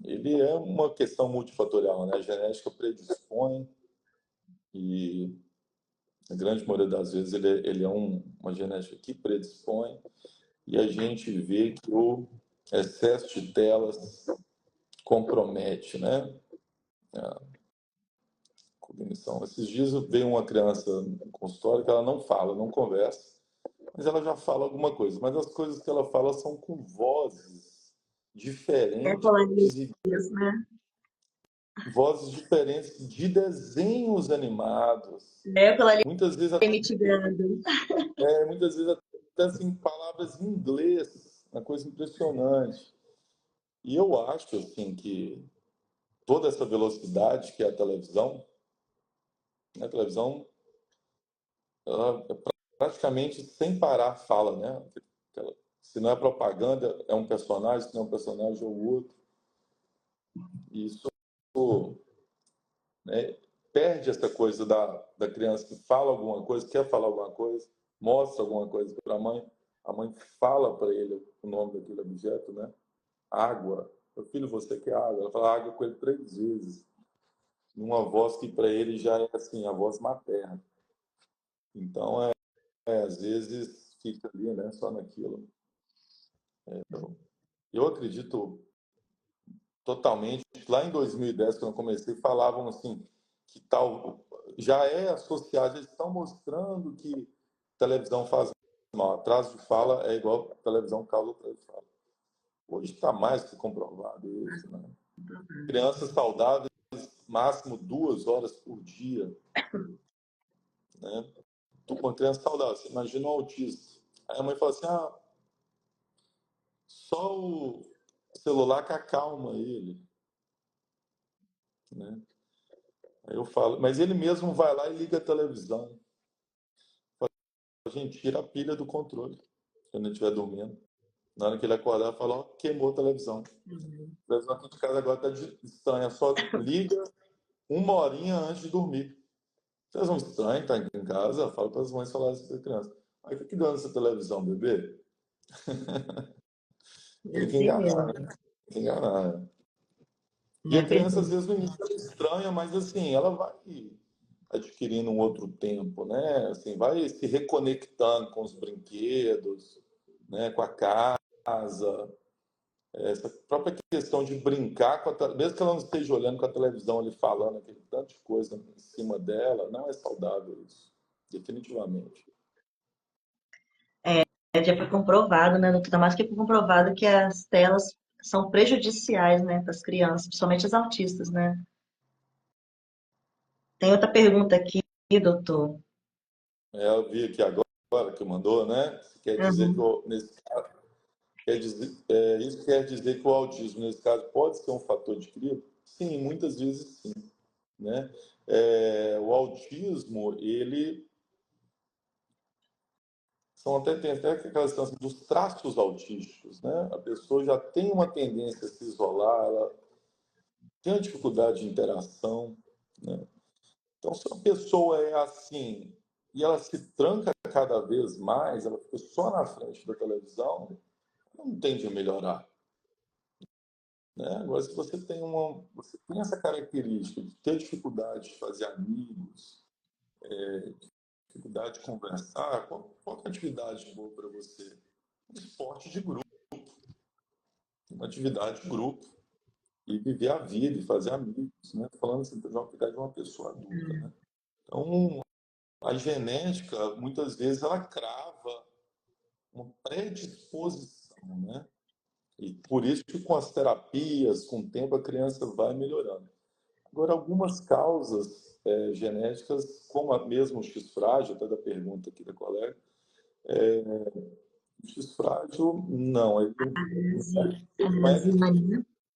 Speaker 2: ele é uma questão multifatorial, né? A genética predispõe e, na grande maioria das vezes, ele é uma genética que predispõe e a gente vê que o excesso de telas compromete, né? A cognição. Esses dias veio uma criança no consultório que ela não fala, não conversa, mas ela já fala alguma coisa. Mas as coisas que ela fala são com vozes
Speaker 1: É
Speaker 2: diferentes
Speaker 1: polêmicas, né?
Speaker 2: de desenhos animados.
Speaker 1: É aquela ali
Speaker 2: Muitas vezes até,
Speaker 1: mitigando.
Speaker 2: muitas vezes até assim, palavras em inglês, uma coisa impressionante. E eu acho assim que toda essa velocidade que é a televisão ela é praticamente sem parar fala, né? Se não é propaganda, é um personagem, se não é um personagem, é o outro. E isso, né, perde essa coisa da criança que fala alguma coisa, quer falar alguma coisa, mostra alguma coisa para a mãe fala para ele o nome daquele objeto, né? Água. Meu filho, você quer água? Ela fala água com ele 3 vezes, numa voz que para ele já é assim, a voz materna. Então, às vezes fica ali, né, só naquilo. Eu acredito totalmente. Lá em 2010, quando eu comecei, falavam assim que tal já é associado, eles estão mostrando que televisão faz mal. Atraso de fala é igual televisão causa atraso de fala. Hoje está mais que comprovado isso, né? Crianças saudáveis, máximo 2 horas por dia, né? Uma criança saudável, você imagina um autista. Aí a mãe fala assim, só o celular que acalma ele, né? Aí eu falo, mas ele mesmo vai lá e liga a televisão. A gente tira a pilha do controle quando ele estiver dormindo. Na hora que ele acordar, fala, ó, queimou a televisão.
Speaker 1: Uhum.
Speaker 2: A televisão aqui de casa agora tá estranha, só liga uma horinha antes de dormir. Vocês vão estranho, tá aqui em casa? Fala para as mães falarem isso para a criança. Aí fica dando essa televisão, bebê?
Speaker 1: É
Speaker 2: Tem que
Speaker 1: assim
Speaker 2: enganar, né?
Speaker 1: mesmo.
Speaker 2: Tem que enganar, né? E
Speaker 1: É
Speaker 2: a criança, às
Speaker 1: verdade.
Speaker 2: vezes, no início ela estranha, mas assim, ela vai adquirindo um outro tempo, né? Assim, vai se reconectando com os brinquedos, né? Com a casa. Essa própria questão de brincar com mesmo que ela não esteja olhando com a televisão ali falando aquele tanto de coisa em cima dela, não é saudável isso, definitivamente.
Speaker 1: Já foi comprovado, né, doutor? Tá mais que comprovado que as telas são prejudiciais, né, para as crianças, principalmente as autistas, né? Tem outra pergunta aqui, doutor.
Speaker 2: Eu vi aqui agora que mandou, né? Quer dizer que
Speaker 1: Uhum.
Speaker 2: nesse caso, isso quer dizer que o autismo, nesse caso, pode ser um fator de cria? Sim, muitas vezes sim, né? O autismo, ele tem até aquela situação dos traços autísticos, né? A pessoa já tem uma tendência a se isolar, ela tem uma dificuldade de interação, né? Então, se a pessoa é assim e ela se tranca cada vez mais, ela fica só na frente da televisão, não tende a melhorar, né? Agora, se você tem essa característica de ter dificuldade de fazer amigos, dificuldade de conversar, qual que é a atividade boa para você? Um esporte de grupo, uma atividade de grupo e viver a vida e fazer amigos, né? Tô falando assim, de uma pessoa adulta, né? Então, a genética, muitas vezes, ela crava uma predisposição, né? E por isso que com as terapias, com o tempo, a criança vai melhorando. Agora, algumas causas genéticas, como mesmo o X frágil, até da pergunta aqui da colega, o X frágil, não, não é,
Speaker 1: Enzima.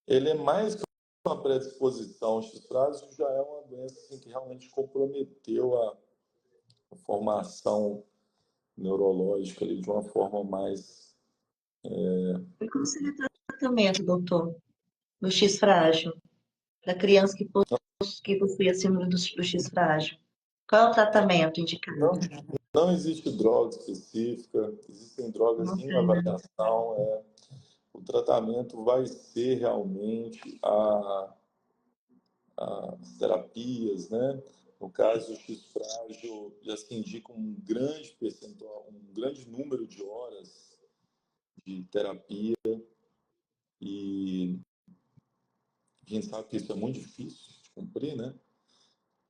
Speaker 2: ele é mais que uma predisposição. O X frágil já é uma doença assim, que realmente comprometeu a formação neurológica ali, de uma forma mais.
Speaker 1: E como seria o tratamento, doutor, do X frágil? Da criança que possui a síndrome do X frágil? Qual é o tratamento indicado?
Speaker 2: Não, não existe droga específica, existem drogas
Speaker 1: Não
Speaker 2: em
Speaker 1: tem, né?
Speaker 2: avaliação. O tratamento vai ser realmente as terapias, né? No caso, o X frágil já se indica um grande percentual, um grande número de horas de terapia e a gente sabe que isso é muito difícil de cumprir, né?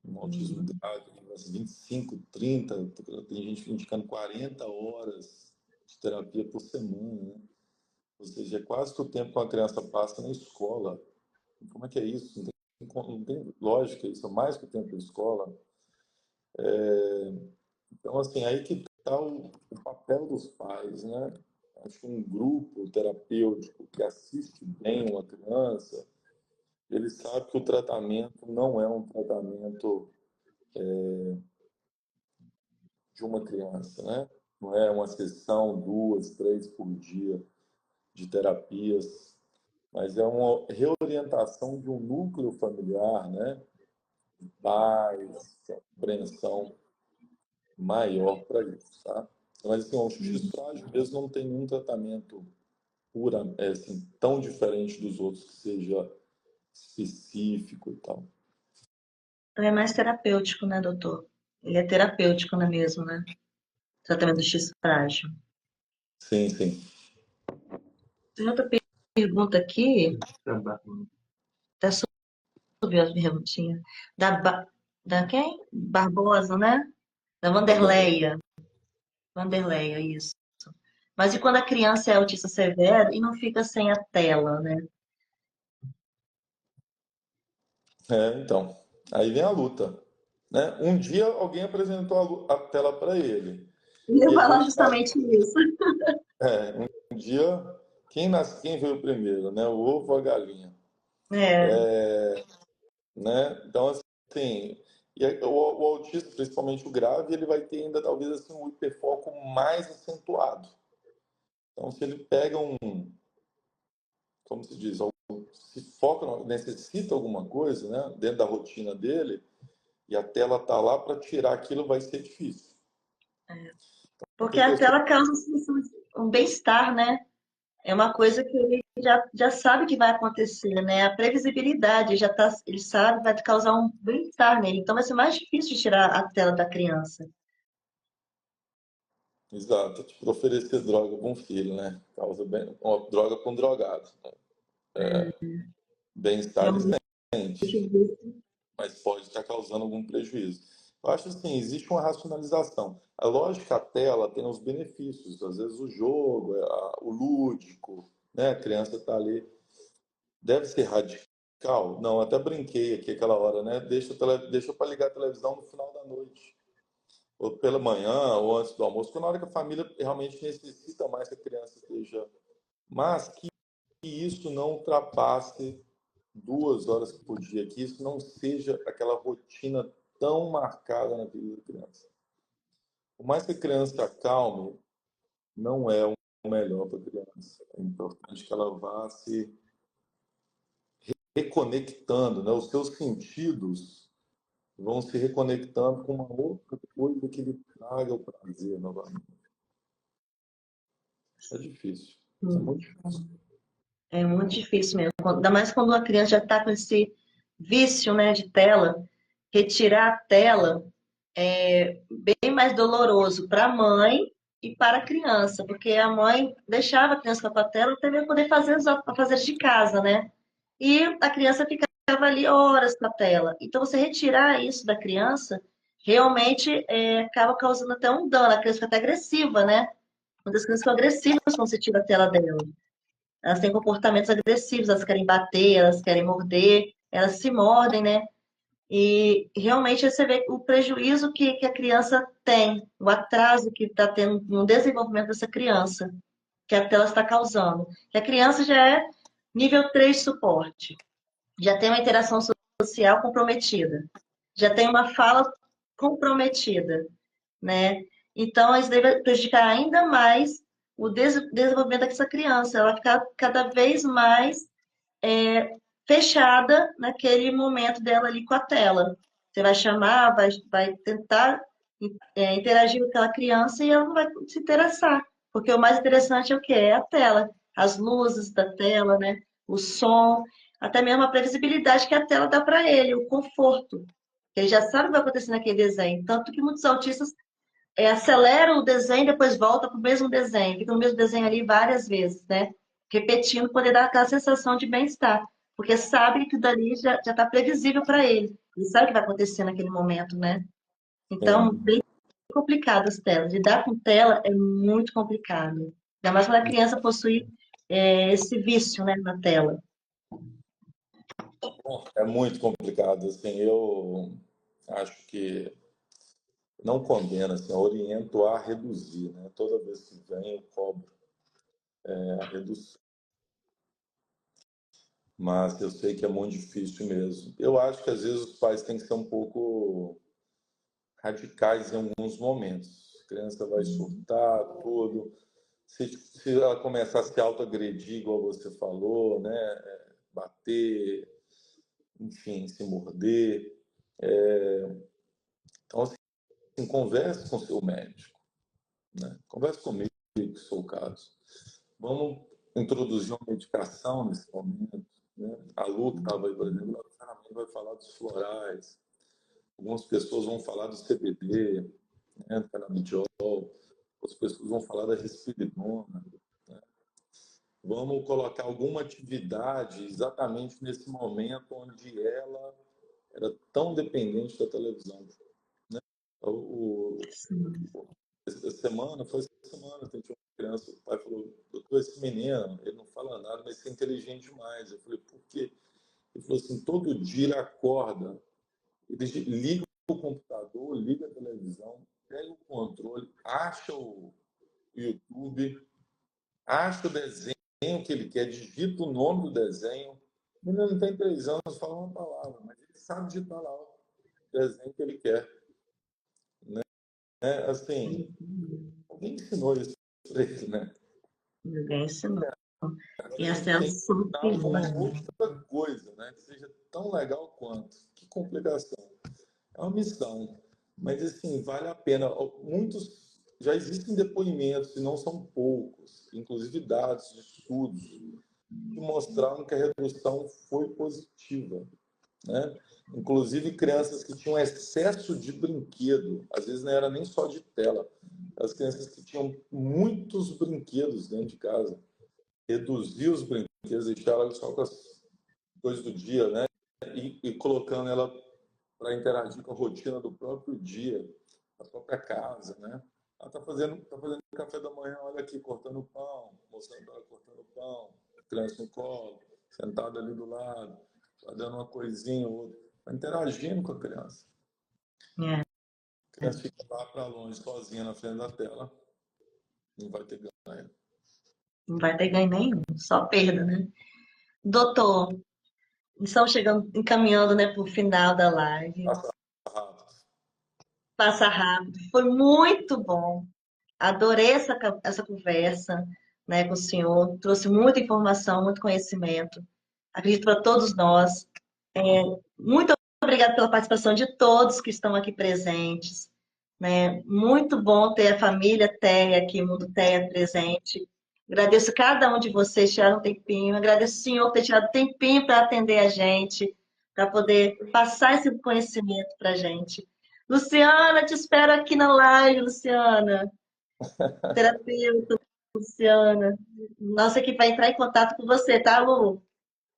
Speaker 2: Um autismo
Speaker 1: Uhum.
Speaker 2: grave, umas 25, 30, tem gente indicando 40 horas de terapia por semana, né? Ou seja, é quase que o tempo que uma criança passa na escola. Como é que é isso? Não tem lógica isso, é mais que o tempo da escola. Então, assim, aí que está o papel dos pais, né? Acho que um grupo terapêutico que assiste bem uma criança, ele sabe que o tratamento não é um tratamento de uma criança, né? Não é uma sessão, duas, três por dia de terapias, mas é uma reorientação de um núcleo familiar, né? Paz, compreensão maior para isso, tá? Mas assim, o X frágil mesmo não tem nenhum tratamento assim, tão diferente dos outros que seja específico e tal.
Speaker 1: Então é mais terapêutico, né, doutor? Ele é terapêutico, não é mesmo, né? Tratamento do X frágil.
Speaker 2: Sim, sim.
Speaker 1: Tem outra pergunta aqui, até subiu as perguntinhas. Da quem? Barbosa, né? Da Vanderleia. Vanderleia, isso. Mas e quando a criança é autista severo e não fica sem a tela, né?
Speaker 2: Então, aí vem a luta, né? Um dia alguém apresentou a tela para ele
Speaker 1: E eu
Speaker 2: e a
Speaker 1: falar
Speaker 2: gente sabe,
Speaker 1: justamente isso.
Speaker 2: um dia quem veio primeiro, né? O ovo ou a galinha,
Speaker 1: É,
Speaker 2: né? Então assim, o autista, principalmente o grave, ele vai ter ainda talvez assim um hiperfoco mais acentuado. Então, se ele pega como se diz, se foca, necessita alguma coisa, né, dentro da rotina dele, e a tela está lá para tirar aquilo, vai ser difícil. O
Speaker 1: Porque
Speaker 2: que que
Speaker 1: a
Speaker 2: eu sou?
Speaker 1: tela causa um bem-estar, né? É uma coisa que ele já sabe que vai acontecer, né? A previsibilidade, ele sabe, vai causar um bem-estar nele. Então vai ser mais difícil de tirar a tela da criança.
Speaker 2: Exato, tipo, oferecer droga para um filho, né? Causa bem, uma droga para um drogado. Bem-estar ele
Speaker 1: Realmente,
Speaker 2: sente, mas pode estar causando algum prejuízo. Eu acho assim, existe uma racionalização. A lógica, a tela tem os benefícios, às vezes o jogo, o lúdico, né? A criança está ali. Deve ser radical? Não, até brinquei aqui aquela hora, né? Deixa para ligar a televisão no final da noite, ou pela manhã, ou antes do almoço, porque na hora que a família realmente necessita mais que a criança esteja. Mas que isso não ultrapasse 2 horas por dia, que isso não seja aquela rotina tão marcada na vida da criança. Por mais que a criança acalme, não é o melhor para a criança. É importante que ela vá se reconectando, né? Os seus sentidos vão se reconectando com uma outra coisa que lhe traga o prazer novamente. É difícil. É muito difícil.
Speaker 1: É muito difícil mesmo. Ainda mais quando a criança já está com esse vício, né, de tela. Retirar a tela é bem mais doloroso para a mãe e para a criança, porque a mãe deixava a criança com a tela até mesmo poder fazer os afazeres de casa, né? E a criança ficava ali horas com a tela. Então, você retirar isso da criança, realmente acaba causando até um dano. A criança fica até agressiva, né? Quando as crianças ficam agressivas quando você tira a tela dela. Elas têm comportamentos agressivos, elas querem bater, elas querem morder, elas se mordem, né? E realmente você vê o prejuízo que a criança tem, o atraso que está tendo no desenvolvimento dessa criança, que a tela está causando. Que a criança já é nível 3 de suporte, já tem uma interação social comprometida, já tem uma fala comprometida, né? Então, isso deve prejudicar ainda mais o desenvolvimento dessa criança, ela ficar cada vez mais fechada naquele momento dela ali com a tela. Você vai chamar, vai tentar interagir com aquela criança e ela não vai se interessar. Porque o mais interessante é o quê? É a tela, as luzes da tela, né? O som, até mesmo a previsibilidade que a tela dá para ele, o conforto. Ele já sabe o que vai acontecer naquele desenho. Tanto que muitos autistas aceleram o desenho e depois volta para o mesmo desenho. Fica no mesmo desenho ali várias vezes, né? Repetindo, poder dar aquela sensação de bem-estar. Porque sabe que dali já está previsível para ele. Ele sabe o que vai acontecer naquele momento, né? Então,
Speaker 2: Sim.
Speaker 1: bem complicado as telas. Lidar com tela é muito complicado. Ainda mais quando a criança possui esse vício, né, na tela.
Speaker 2: É muito complicado. Assim, eu acho que não condeno, assim, eu oriento a reduzir, né? Toda vez que vem, eu cobro a redução. Mas eu sei que é muito difícil mesmo. Eu acho que às vezes os pais têm que ser um pouco radicais em alguns momentos. A criança vai surtar, tudo. Se ela começar a se autoagredir, igual você falou, né? Bater, enfim, se morder. Então, assim, converse com o seu médico, né? Converse comigo, que sou o caso. Vamos introduzir uma medicação nesse momento, né? A Lu, que estava aí, por exemplo, ela vai falar dos florais. Algumas pessoas vão falar do CBD, né, do canabidiol. Outras pessoas vão falar da risperidona. Vamos colocar alguma atividade exatamente nesse momento onde ela era tão dependente da televisão. O, essa semana, foi essa semana, tem uma criança, o pai falou, doutor, esse menino, ele não fala nada, mas é inteligente demais. Eu falei, por quê? Ele falou assim, todo dia ele acorda, ele liga o computador, liga a televisão, pega o controle, acha o YouTube, acha o desenho que ele quer, digita o nome do desenho. O menino não tem 3 anos, fala uma palavra, mas ele sabe digitar lá o desenho que ele quer. Né? Assim, alguém ensinou isso para ele, né?
Speaker 3: Esse não.
Speaker 2: Agora
Speaker 3: E
Speaker 2: a
Speaker 3: as
Speaker 2: gente tem
Speaker 3: células
Speaker 2: que
Speaker 3: são
Speaker 2: dar uma
Speaker 3: pequenas.
Speaker 2: outra coisa, né? Que seja tão legal quanto. Que complicação. É uma missão, mas assim, vale a pena. Muitos, já existem depoimentos, e não são poucos, inclusive dados de estudos, que mostraram que a redução foi positiva, né? Inclusive crianças que tinham excesso de brinquedo, às vezes não era nem só de tela, as crianças que tinham muitos brinquedos dentro de casa, reduzir os brinquedos, deixar ela só com as coisas do dia, né? E colocando ela para interagir com a rotina do próprio dia, da própria casa, né? Ela tá fazendo café da manhã, olha aqui, cortando pão, mostrando para ela cortando pão, criança no colo, sentada ali do lado, tá dando uma coisinha ou outra, tá interagindo com a criança.
Speaker 3: É,
Speaker 2: A criança fica lá para longe, sozinha na frente da tela, não vai ter ganho.
Speaker 3: não vai ter ganho nenhum, só perda, né? Doutor, estamos chegando, encaminhando, né, para o final da live.
Speaker 2: Passa rápido.
Speaker 3: Passa rápido. Foi muito bom. Adorei essa conversa, né, com o senhor. Trouxe muita informação, muito conhecimento. Acredito para todos nós. Muito obrigada pela participação de todos que estão aqui presentes, né? Muito bom ter a família Teia aqui, Mundo Teia presente. Agradeço cada um de vocês tirar um tempinho. Agradeço o senhor por ter tirado tempinho para atender a gente, para poder passar esse conhecimento para a gente. Luciana, te espero aqui na live, Luciana. Terapeuta, Luciana. Nossa equipe vai entrar em contato com você, tá, Lu?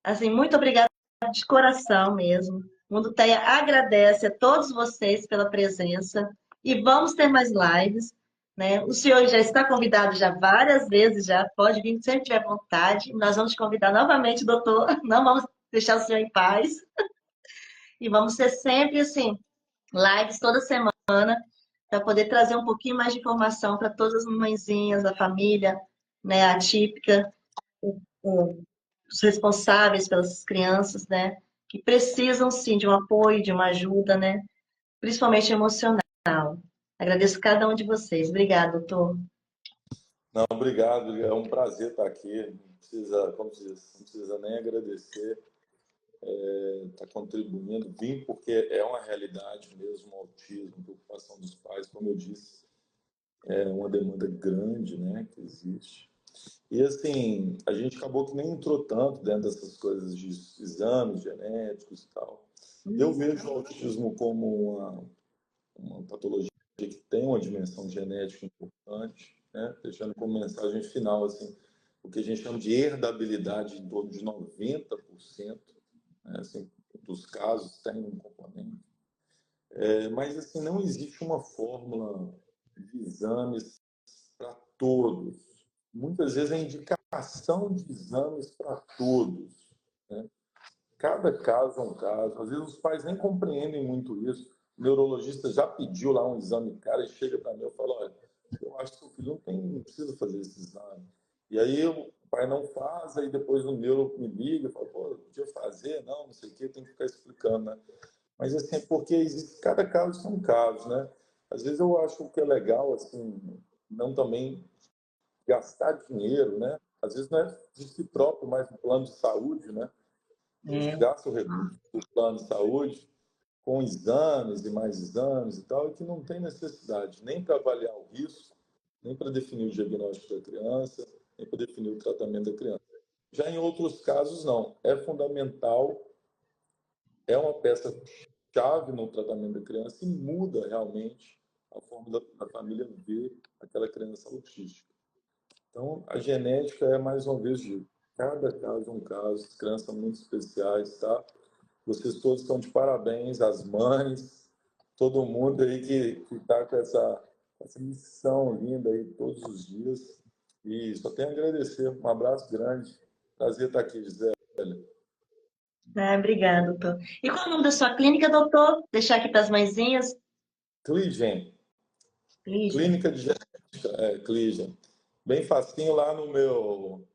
Speaker 3: Assim, muito obrigada de coração mesmo. O Mundo Teia agradece a todos vocês pela presença e vamos ter mais lives, né? O senhor já está convidado já várias vezes, já pode vir sempre tiver vontade. Nós vamos te convidar novamente, doutor. Não vamos deixar o senhor em paz. E vamos ter sempre, assim, lives toda semana para poder trazer um pouquinho mais de informação para todas as mãezinhas da família, né, atípica, os responsáveis pelas crianças, né, que precisam sim de um apoio, de uma ajuda, né, principalmente emocional. Agradeço cada um de vocês. Obrigada, doutor.
Speaker 2: Não, obrigado, é um prazer estar aqui. Não precisa, como se diz, não precisa nem agradecer. Está contribuindo, vim porque é uma realidade mesmo, o autismo, a preocupação dos pais, como eu disse, é uma demanda grande, né, que existe. E assim, a gente acabou que nem entrou tanto dentro dessas coisas de exames genéticos e tal. Eu vejo o autismo como uma patologia que tem uma dimensão genética importante, né, deixando como mensagem final, assim, o que a gente chama de herdabilidade em torno de 90%, né, assim, dos casos tem um componente. Mas assim, não existe uma fórmula de exames para todos. Muitas vezes a indicação de exames para todos, né? Cada caso é um caso. Às vezes os pais nem compreendem muito isso. O neurologista já pediu lá um exame, cara, e chega para mim e fala, olha, eu acho que o filho não precisa fazer esse exame. E aí o pai não faz, aí depois o neuro me liga e fala, pô, eu podia fazer, não sei o quê, tem que ficar explicando, né? Mas assim, porque existe, cada caso são casos, né? Às vezes eu acho que é legal, assim, não também gastar dinheiro, né? Às vezes não é de si próprio, mas no plano de saúde, né? A gente
Speaker 3: É,
Speaker 2: gasta o recurso do plano de saúde com exames e mais exames e tal, e que não tem necessidade nem para avaliar o risco, nem para definir o diagnóstico da criança, nem para definir o tratamento da criança. Já em outros casos, não. É fundamental, é uma peça-chave no tratamento da criança e muda realmente a forma da família ver aquela criança autística. Então, a genética é, mais uma vez, de cada caso é um caso, crianças são muito especiais, tá? Vocês todos estão de parabéns, as mães, todo mundo aí que está com essa missão linda aí todos os dias. E só tenho a agradecer. Um abraço grande. Prazer estar aqui, Gisele.
Speaker 3: obrigada, doutor. E qual é o nome da sua clínica, doutor? Deixar aqui para as mãezinhas.
Speaker 2: Cligen,
Speaker 3: Lígia.
Speaker 2: Clínica de Genética, Cligen. Bem facinho lá no meu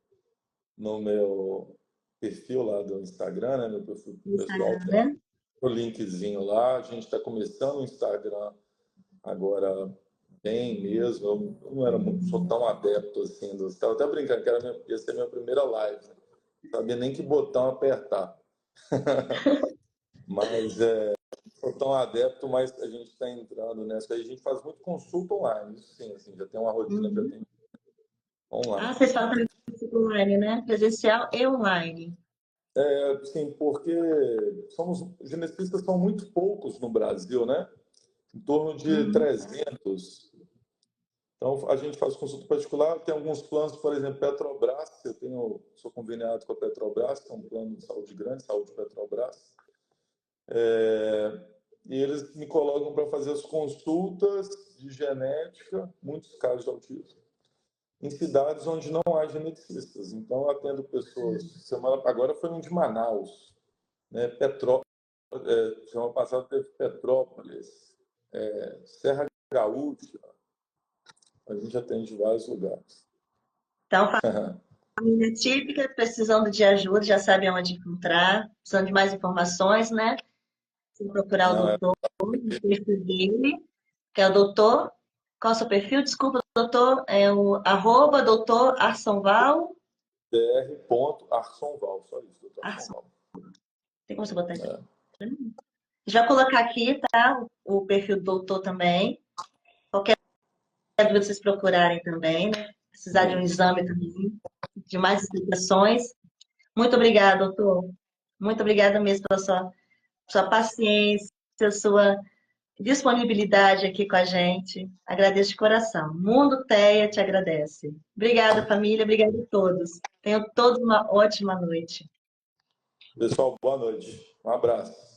Speaker 2: perfil lá do Instagram, né? Meu perfil pessoal
Speaker 3: Instagram,
Speaker 2: tem
Speaker 3: né?
Speaker 2: o linkzinho lá. A gente está começando o Instagram agora bem mesmo. Eu não era muito, sou tão adepto assim. Estava até brincando que ia ser a minha primeira live. Né? Não sabia nem que botão apertar. Mas sou tão adepto, mas a gente está entrando nessa. Aí a gente faz muito consulta online. Isso sim, assim, já tem uma rotina de
Speaker 3: Uhum.
Speaker 2: atendimento online.
Speaker 3: Ah, vocês falam também online, né? Presencial e online.
Speaker 2: Sim, porque os geneticistas são muito poucos no Brasil, né? Em torno de
Speaker 3: Uhum.
Speaker 2: 300. Então, a gente faz consulta particular, tem alguns planos, por exemplo, Petrobras, sou conveniado com a Petrobras, que é um plano de saúde grande, Saúde Petrobras, e eles me colocam para fazer as consultas de genética, muitos casos de autismo, em cidades onde não há geneticistas. Então, eu atendo pessoas, agora foi um de Manaus, né? Semana passada teve Petrópolis, Serra Gaúcha, a gente atende vários lugares.
Speaker 3: Então, família típica, precisando de ajuda, já sabe onde encontrar, precisando de mais informações, né? Se procurar o
Speaker 2: Não,
Speaker 3: doutor, o perfil dele, que é o doutor. Qual é o seu perfil? Desculpa, doutor. É o @ doutor Arsonval.
Speaker 2: dr.arsonval, só isso, doutor
Speaker 3: Arson,
Speaker 2: Arsonval.
Speaker 3: tem como você botar aqui?
Speaker 2: É.
Speaker 3: Já colocar aqui, tá? O perfil do doutor também. Qualquer dúvida vocês procurarem também, né? Precisar de um exame também, de mais explicações. Muito obrigada, doutor. Muito obrigada mesmo pela sua paciência, sua disponibilidade aqui com a gente. Agradeço de coração. Mundo Teia te agradece. Obrigada, família. Obrigada a todos. Tenham todos uma ótima noite.
Speaker 2: Pessoal, boa noite. Um abraço.